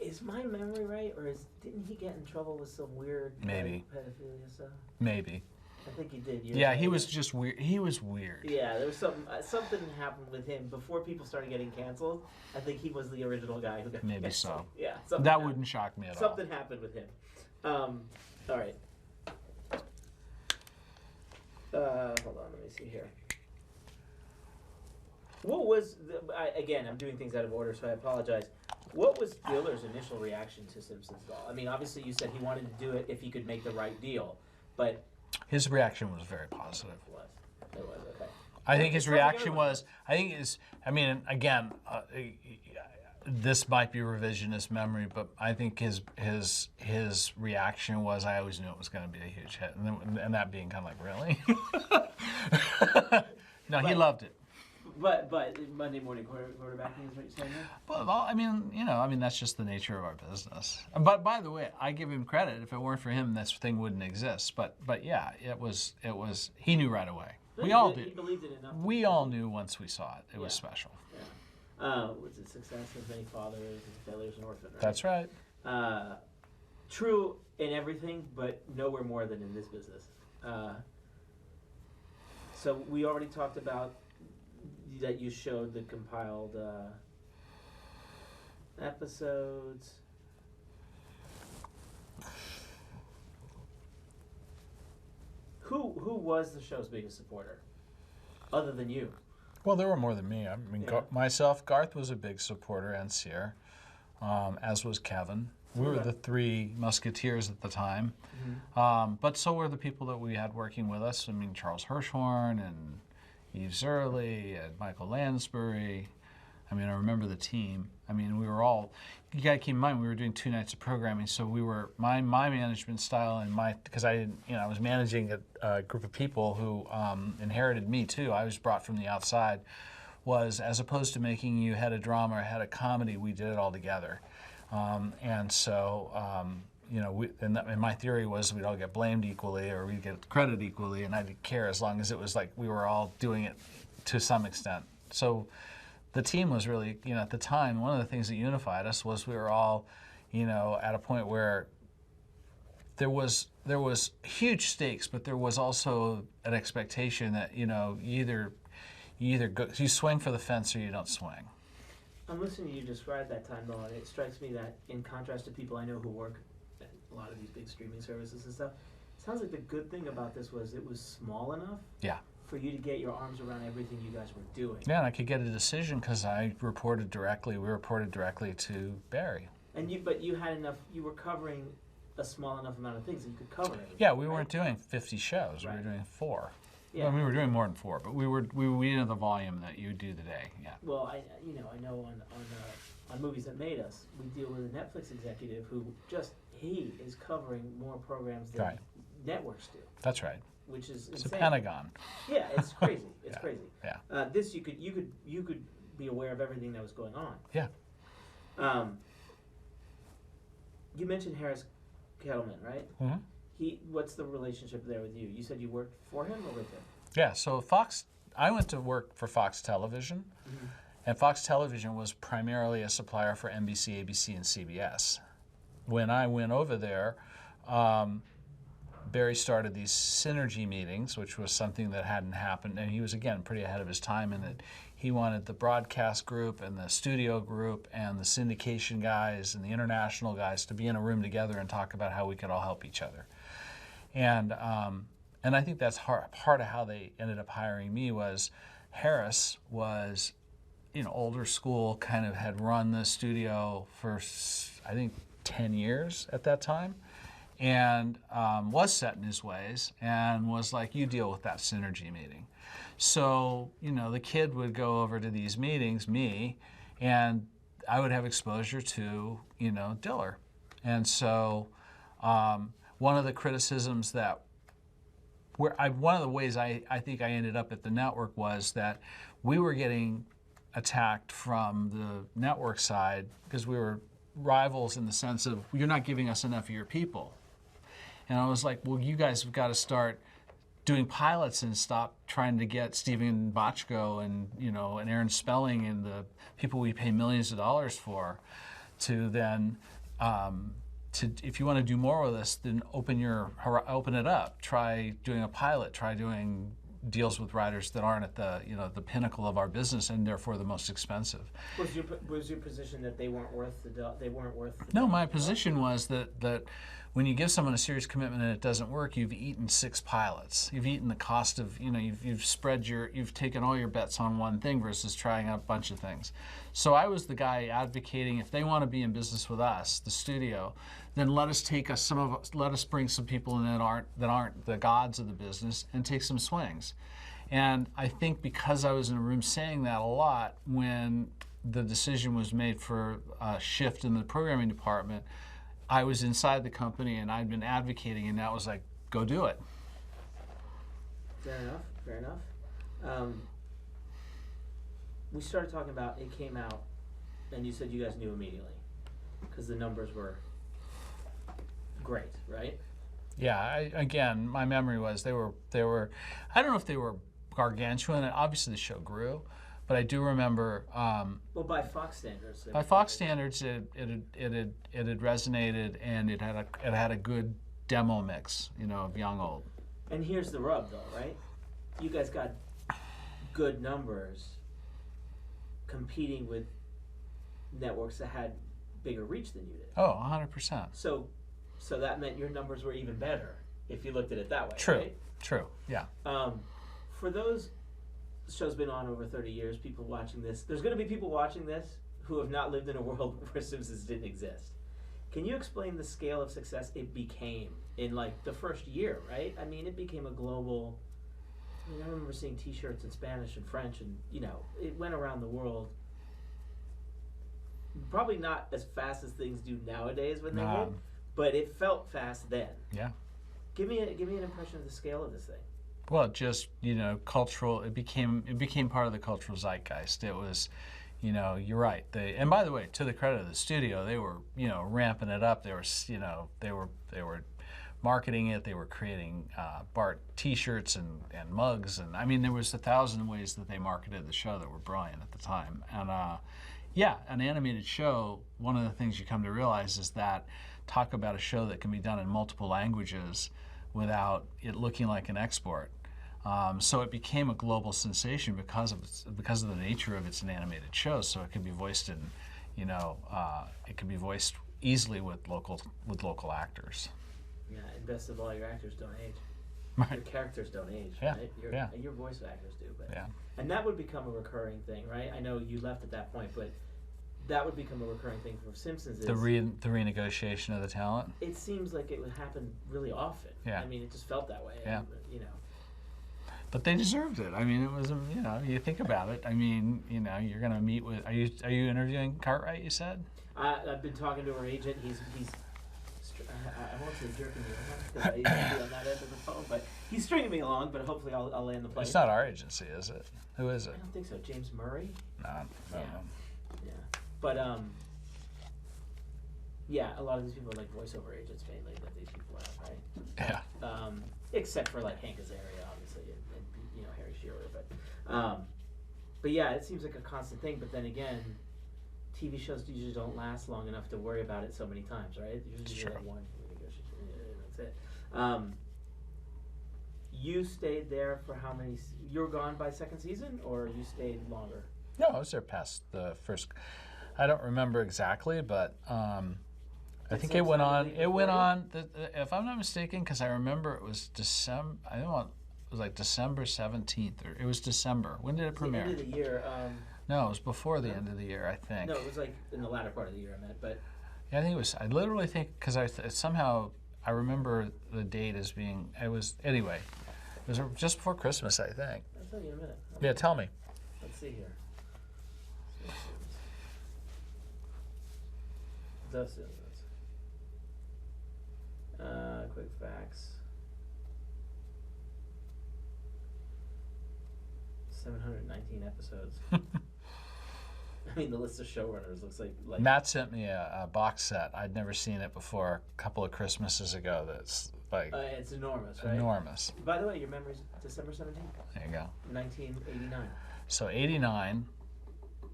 Is my memory right, or didn't he get in trouble with some weird Maybe. pedophilia stuff? Maybe. I think he did. Yeah, he was just weird. He was weird. Yeah, there was something happened with him before people started getting canceled. I think he was the original guy who got Maybe canceled. so. Yeah, That wouldn't shock me at all. Something happened with him. All right. Hold on, let me see here. What was again? I'm doing things out of order, so I apologize. What was Diller's initial reaction to Simpsons Doll? I mean, obviously you said he wanted to do it if he could make the right deal, but his reaction was very positive. it was okay. I think his reaction was. I mean, again. This might be revisionist memory, but I think his reaction was, I always knew it was going to be a huge hit, and that being kind of like, really? No, he loved it. But Monday morning quarterbacking is what you're saying there? But I mean, that's just the nature of our business. But by the way, I give him credit. If it weren't for him, this thing wouldn't exist. But yeah, it was. He knew right away. We all did. He believed it enough. We all knew once we saw it. It was special. Was it success as many fathers and failures an orphan, right? That's right. True in everything, but nowhere more than in this business. So we already talked about that you showed the compiled episodes. Who was the show's biggest supporter, other than you? Well, there were more than me. I mean, myself, Garth was a big supporter, and Cyr, as was Kevin. We were the three musketeers at the time. Mm-hmm. But so were the people that we had working with us. I mean, Charles Hirschhorn and Eve Zerley and Michael Lansbury. I mean, I remember the team. I mean, we were all, you got to keep in mind, we were doing 2 nights of programming, so we were, my management style and because I was managing a group of people who inherited me too. I was brought from the outside, was as opposed to making you head of drama or head of comedy, we did it all together. And so, and my theory was we'd all get blamed equally or we'd get credit equally, and I didn't care as long as it was like we were all doing it to some extent. So the team was really, at the time, one of the things that unified us was we were all, at a point where there was huge stakes, but there was also an expectation that, you swing for the fence or you don't swing. I'm listening to you describe that time, though, and it strikes me that in contrast to people I know who work at a lot of these big streaming services and stuff, it sounds like the good thing about this was it was small enough for you to get your arms around everything you guys were doing. Yeah, and I could get a decision because we reported directly to Barry. But you had enough, you were covering a small enough amount of things that you could cover everything. Yeah, we weren't doing 50 shows, we were doing 4. Yeah. Well, we were doing more than 4, but we didn't have the volume that you do today. Yeah. Well, I know on Movies That Made Us, we deal with a Netflix executive who he is covering more programs than networks do. That's right. Which is it's insane. a Pentagon. Yeah, it's crazy. It's crazy. Yeah. This you could be aware of everything that was going on. Yeah. You mentioned Harris Kettleman, right? Mm-hmm. What's the relationship there with you? You said you worked for him or with him? Yeah, so Fox, I went to work for Fox Television, and Fox Television was primarily a supplier for NBC, ABC, and CBS. When I went over there, Barry started these synergy meetings, which was something that hadn't happened, and he was, again, pretty ahead of his time in that he wanted the broadcast group and the studio group and the syndication guys and the international guys to be in a room together and talk about how we could all help each other. And I think that's part of how they ended up hiring me. Was Harris was, older school, kind of had run the studio for, I think, 10 years at that time, and was set in his ways and was like, you deal with that synergy meeting. So, the kid would go over to these meetings, me, and I would have exposure to, Diller. And so one of the criticisms that, one of the ways I think I ended up at the network was that we were getting attacked from the network side because we were rivals in the sense of, you're not giving us enough of your people. And I was like, well, you guys have got to start doing pilots and stop trying to get Stephen Bochco and Aaron Spelling and the people we pay millions of dollars for to then if you want to do more with us, then open it up. Try doing a pilot. Try doing deals with writers that aren't at the the pinnacle of our business and therefore the most expensive. Was your position that they weren't worth the No, my position was that when you give someone a serious commitment and it doesn't work, you've eaten 6 pilots. You've eaten the cost of, you've taken all your bets on one thing versus trying a bunch of things. So I was the guy advocating, if they want to be in business with us, the studio, then let us bring some people in that aren't the gods of the business and take some swings. And I think because I was in a room saying that a lot when the decision was made for a shift in the programming department, I was inside the company and I'd been advocating, and that was like, go do it. Fair enough. We started talking about, it came out, and you said you guys knew immediately because the numbers were great, right? Yeah, again, my memory was they were, I don't know if they were gargantuan, and obviously the show grew, but I do remember. Well, by Fox standards. By Fox standards, it had resonated, and it had a good demo mix, of young old. And here's the rub, though, right? You guys got good numbers competing with networks that had bigger reach than you did. Oh, 100%. So that meant your numbers were even better if you looked at it that way. True. Right? True. Yeah. For those. The show's been on over 30 years, people watching this. There's going to be people watching this who have not lived in a world where Simpsons didn't exist. Can you explain the scale of success it became in like the first year, right? I mean, it became a global, I remember seeing t-shirts in Spanish and French and, it went around the world. Probably not as fast as things do nowadays when they hit, but it felt fast then. Yeah. Give me an impression of the scale of this thing. Well, just cultural. It became part of the cultural zeitgeist. It was, you're right. And by the way, to the credit of the studio, they were ramping it up. They were marketing it. They were creating Bart T-shirts and mugs, and I mean there was 1,000 ways that they marketed the show that were brilliant at the time. And an animated show. One of the things you come to realize is that talk about a show that can be done in multiple languages without it looking like an export. So it became a global sensation because of the nature of it's an animated show. So it could be voiced in, it could be voiced easily with local actors. Yeah, and best of all, your actors don't age. Right. Your characters don't age, yeah. right? Your voice actors do, but yeah. And that would become a recurring thing, right? I know you left at that point, but that would become a recurring thing for Simpsons. The renegotiation of the talent. It seems like it would happen really often. Yeah. I mean, it just felt that way. Yeah. And, But they deserved it. I mean, it was you think about it. I mean, you're gonna meet with. Are you interviewing Cartwright? You said. I've been talking to her agent. He's I won't say jerking me along because I used to be on that end of the phone, but he's stringing me along. But hopefully I'll land the plane. It's not our agency, is it? Who is it? I don't think so. James Murray. No. Yeah. But Yeah, a lot of these people are like voiceover agents mainly that these people have, right? Yeah. Except for like Hank Azaria, obviously, and you know Harry Shearer, but yeah, it seems like a constant thing. But then again, TV shows usually don't last long enough to worry about it so many times, right? Usually like one negotiation, and that's it. You stayed there for how many? You were gone by second season, or you stayed longer? No, I was there past the first. I don't remember exactly, but I think it went on. It went on. If I'm not mistaken, because I remember it was December. I don't know. It was like December 17th, or it was December. When did it premiere? The end of the year. No, it was before the end of the year, I think. No, it was like in the latter part of the year, I meant, but. Yeah, I think it was. I literally think because somehow I remember the date as being. It was anyway. It was just before Christmas, I think. I'll tell you in a minute. Yeah, tell me. Let's see here. The Simpsons. Quick facts. 719 episodes. I mean, the list of showrunners looks like Matt sent me a box set. I'd never seen it before. A couple of Christmases ago. That's like it's enormous, right? enormous. By the way, your memory's December 17th, There you go. 1989. So 89,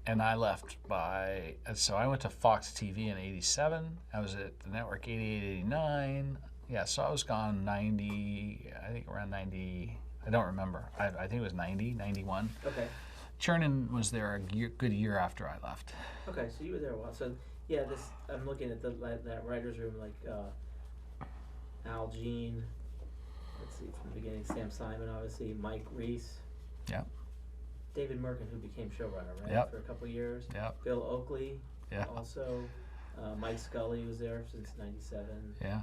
and I left by. So I went to Fox TV in 87. I was at the network 88, 89. Yeah, so I was gone 90. I think around 90. I don't remember. I think it was 90, 91. Okay. Chernin was there a good year after I left. Okay, so you were there a while. So yeah, I'm looking at that writers' room, like Al Jean. Let's see, from the beginning, Sam Simon, obviously, Mike Reese. Yeah. David Merkin, who became showrunner, right, Yep. for a couple of years. Yep. Bill Oakley. Yeah. Also, Mike Scully was there since '97. Yeah.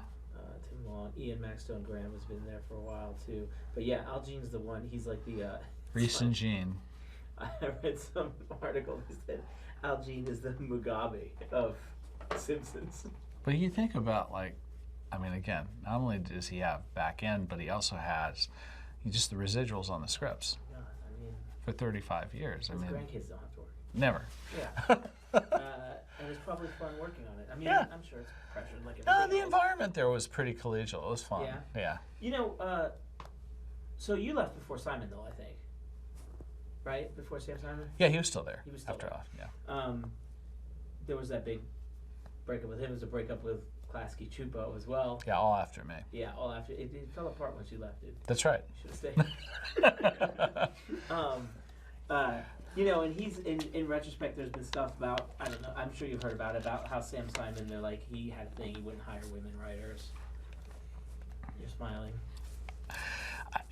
Tim Long, Ian Maxstone Graham has been there for a while too. But yeah, Al Jean's the one. He's like the. Reese and Jean. I read some article that said Al Jean is the Mugabe of Simpsons. But you think about, like, I mean, again, not only does he have back end, but he also has just the residuals on the scripts God, I mean, for 35 years. his grandkids don't have to work. Never. Yeah. And it's probably fun working on it. I mean, Yeah. I'm sure it's pressured like No, everything the else. environment there was pretty collegial. It was fun. Yeah? Yeah. You know, so you left before Simon, though, I think. Right? Before Sam Simon? Yeah, he was still there. He was still after there. off. Yeah. There was that big breakup with him. It was a breakup with Klasky Chupo as well. Yeah, all after me. Yeah, all after. It fell apart once you left, dude. That's right. Should have stayed. You know, and he's in retrospect. There's been stuff about, I don't know. I'm sure you've heard about how Sam Simon. They're like, he had a thing. He wouldn't hire women writers. You're smiling.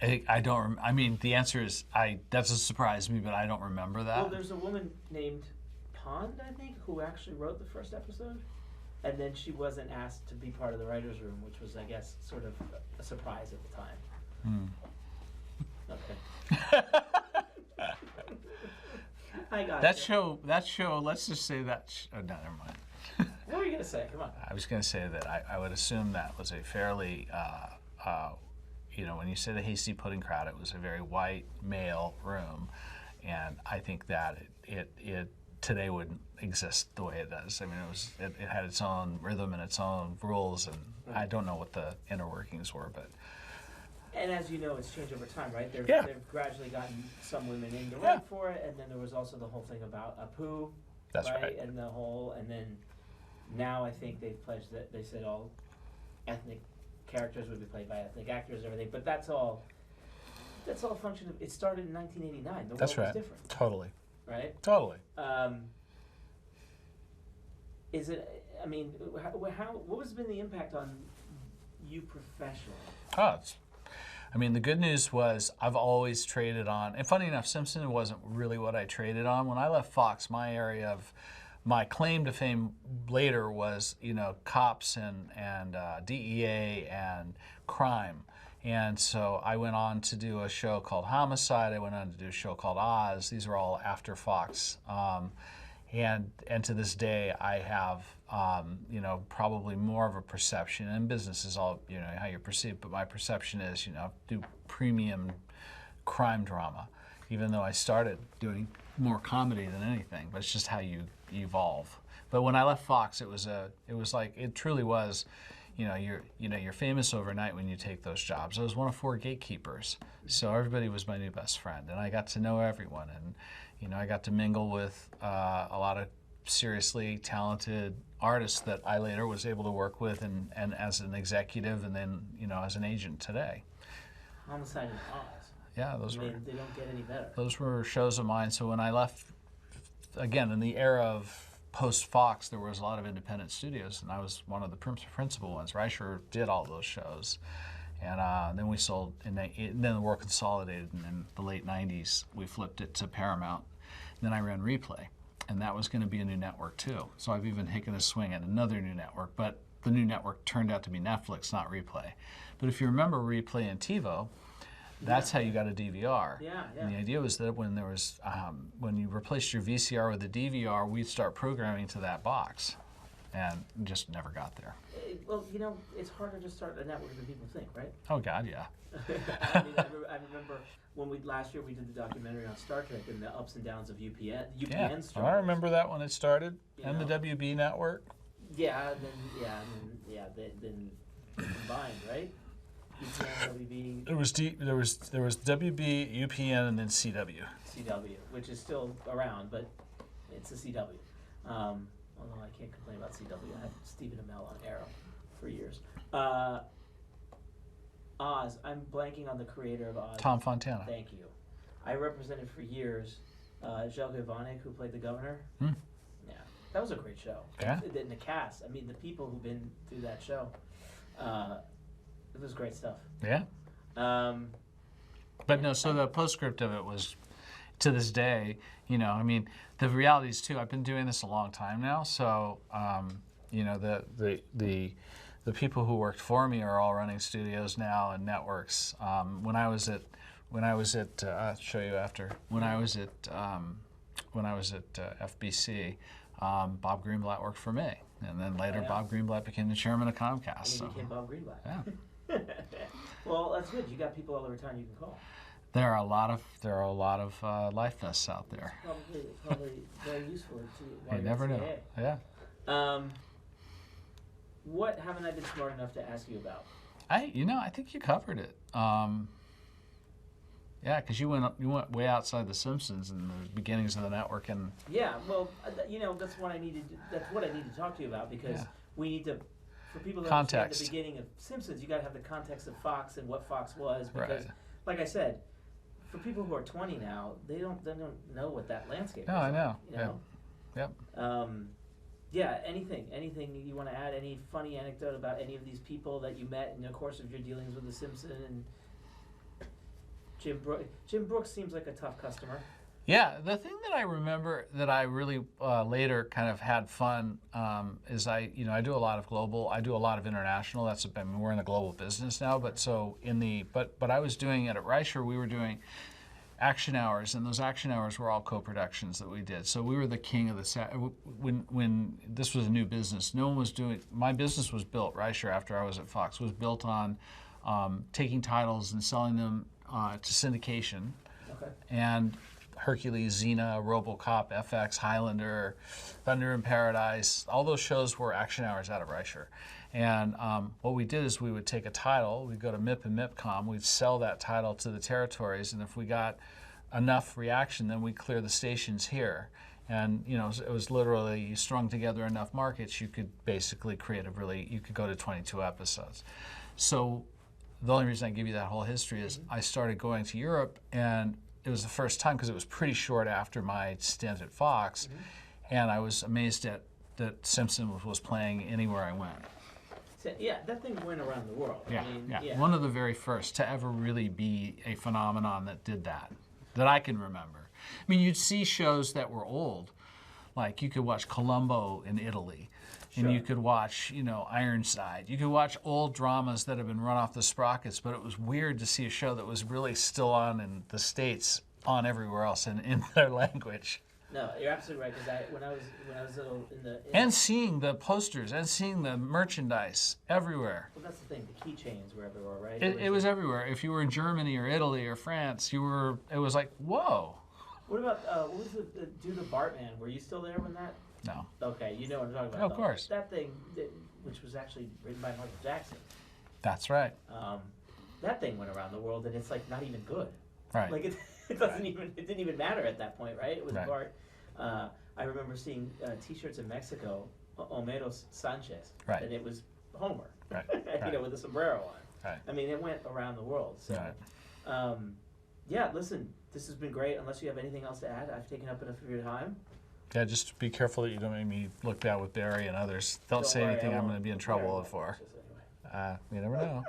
I don't. I mean, the answer is that doesn't surprise me, but I don't remember that. Well, there's a woman named Pond, I think, who actually wrote the first episode, and then she wasn't asked to be part of the writers' room, which was, I guess, sort of a surprise at the time. Okay. I got That you. show. Let's just say that. Oh, no, never mind. What were you gonna say? Come on. I was going to say that I would assume that was a fairly, when you say the Hasty Pudding crowd, it was a very white male room, and I think that it today wouldn't exist the way it does. I mean, it had its own rhythm and its own rules, and I don't know what the inner workings were, but. And as you know, it's changed over time, right? They've gradually gotten some women in to write for it, and then there was also the whole thing about Apu, That's right. And then now I think they've pledged that they said all ethnic characters would be played by ethnic actors and everything, but that's all a function of, it started in 1989. The That's world right. was different, Totally. right? Totally. Is it, I mean, what has been the impact on you professionally? I mean, the good news was I've always traded on, and funny enough, Simpson wasn't really what I traded on. When I left Fox, my claim to fame later was, cops and DEA and crime. And so I went on to do a show called Homicide. I went on to do a show called Oz. These were all after Fox. And to this day, I have, probably more of a perception, and business is all, how you're perceived, but my perception is, do premium crime drama, even though I started doing more comedy than anything, but it's just how you evolve. But when I left Fox, it was like, it truly was, you're famous overnight when you take those jobs. I was one of 4 gatekeepers, so everybody was my new best friend, and I got to know everyone, and I got to mingle with a lot of seriously talented artists that I later was able to work with, and as an executive, and then as an agent today. Homicide and Oz. Yeah, They don't get any better. those were shows of mine. So when I left, again, in the era of post-Fox, there was a lot of independent studios, and I was one of the principal ones. Reicher did all those shows. And then we sold, and then the war consolidated, and in the late 90s, we flipped it to Paramount. And then I ran Replay, and that was going to be a new network too. So I've even taken a swing at another new network, but the new network turned out to be Netflix, not Replay. But if you remember Replay and TiVo, that's how you got a DVR. Yeah. And the idea was that when there was, when you replaced your VCR with a DVR, we'd start programming to that box, and just never got there. Well, it's harder to start a network than people think, right? Oh God, yeah. I remember when last year we did the documentary on Star Trek and the ups and downs of UPN. Yeah, struggles. I remember that when it started, and the WB network. Yeah, then combined, right? UPN, WB. There was WB, UPN, and then CW. CW, which is still around, but it's a CW. Although I can't complain about CW. I had Stephen Amell on Arrow for years. Oz, I'm blanking on the creator of Oz. Tom Fontana. Thank you. I represented for years Željko Ivanek, who played the governor. Hmm. Yeah, that was a great show. Yeah. And the cast, the people who've been through that show, it was great stuff. Yeah. But no, so the postscript of it was, to this day, the reality is too, I've been doing this a long time now, so, the people who worked for me are all running studios now and networks. When I was at, I'll show you after, when I was at FBC, Bob Greenblatt worked for me. And then later Bob Greenblatt became the chairman of Comcast. And he became Bob Greenblatt. Yeah. Well, that's good. You got people all over town you can call. There are a lot of life vests out there. Probably very useful to. You never know. Yeah. What haven't I been smart enough to ask you about? I think you covered it. Yeah, because you went way outside the Simpsons and the beginnings of the network, and yeah, well, that's what I needed. That's what I need to talk to you about, because we need to, for people to understand the beginning of Simpsons, you got to have the context of Fox and what Fox was, because, like I said, for people who are 20 now, they don't know what that landscape is. No, I know. Yep. Yeah, anything you want to add? Any funny anecdote about any of these people that you met in the course of your dealings with The Simpsons? And Jim Brooks seems like a tough customer. Yeah, the thing that I remember that I really later kind of had fun is I do a lot of global, I do a lot of international. We're in the global business now, but I was doing it at Reicher. We were doing action hours, and those action hours were all co-productions that we did. So we were the king of the set. When this was a new business, no one was doing. My business was built. Reicher, after I was at Fox, was built on taking titles and selling them to syndication. Okay. And Hercules, Xena, RoboCop, FX, Highlander, Thunder in Paradise, all those shows were action hours out of Reicher. And what we did is we would take a title, we'd go to MIP and MIPCOM, we'd sell that title to the territories, and if we got enough reaction, then we'd clear the stations here. And it was literally, you strung together enough markets, you could basically create you could go to 22 episodes. So the only reason I give you that whole history is I started going to Europe, and it was the first time, because it was pretty short after my stint at Fox, and I was amazed that Simpsons was playing anywhere I went. So, yeah, that thing went around the world. Yeah. One of the very first to ever really be a phenomenon that did that I can remember. I mean, you'd see shows that were old, like you could watch Columbo in Italy, and you could watch, Ironside. You could watch old dramas that have been run off the sprockets, but it was weird to see a show that was really still on in the States, on everywhere else, and in their language. No, you're absolutely right. Because when I was little and seeing the posters and seeing the merchandise everywhere. Well, that's the thing. The keychains were everywhere, right? It was everywhere. If you were in Germany or Italy or France, it was like, whoa. What about what was the Do the Bartman? Were you still there when that? No. Okay, you know what I'm talking about. Of though. course. That thing, which was actually written by Michael Jackson, That's right. that thing went around the world, and it's like not even good. Right. Like it doesn't even, it didn't even matter at that point, right? It was Right. part. I remember seeing T-shirts in Mexico, Homero Sanchez, Right. and it was Homer, Right. you know, with a sombrero on. Right. I mean, it went around the world. So, Right. yeah, listen, this has been great. Unless you have anything else to add, I've taken up enough of your time. Yeah, just be careful that you don't make me look bad with Barry and others. Don't say worry, anything I I'm won't. going to be in Barry trouble won't for. watch this anyway. You never know.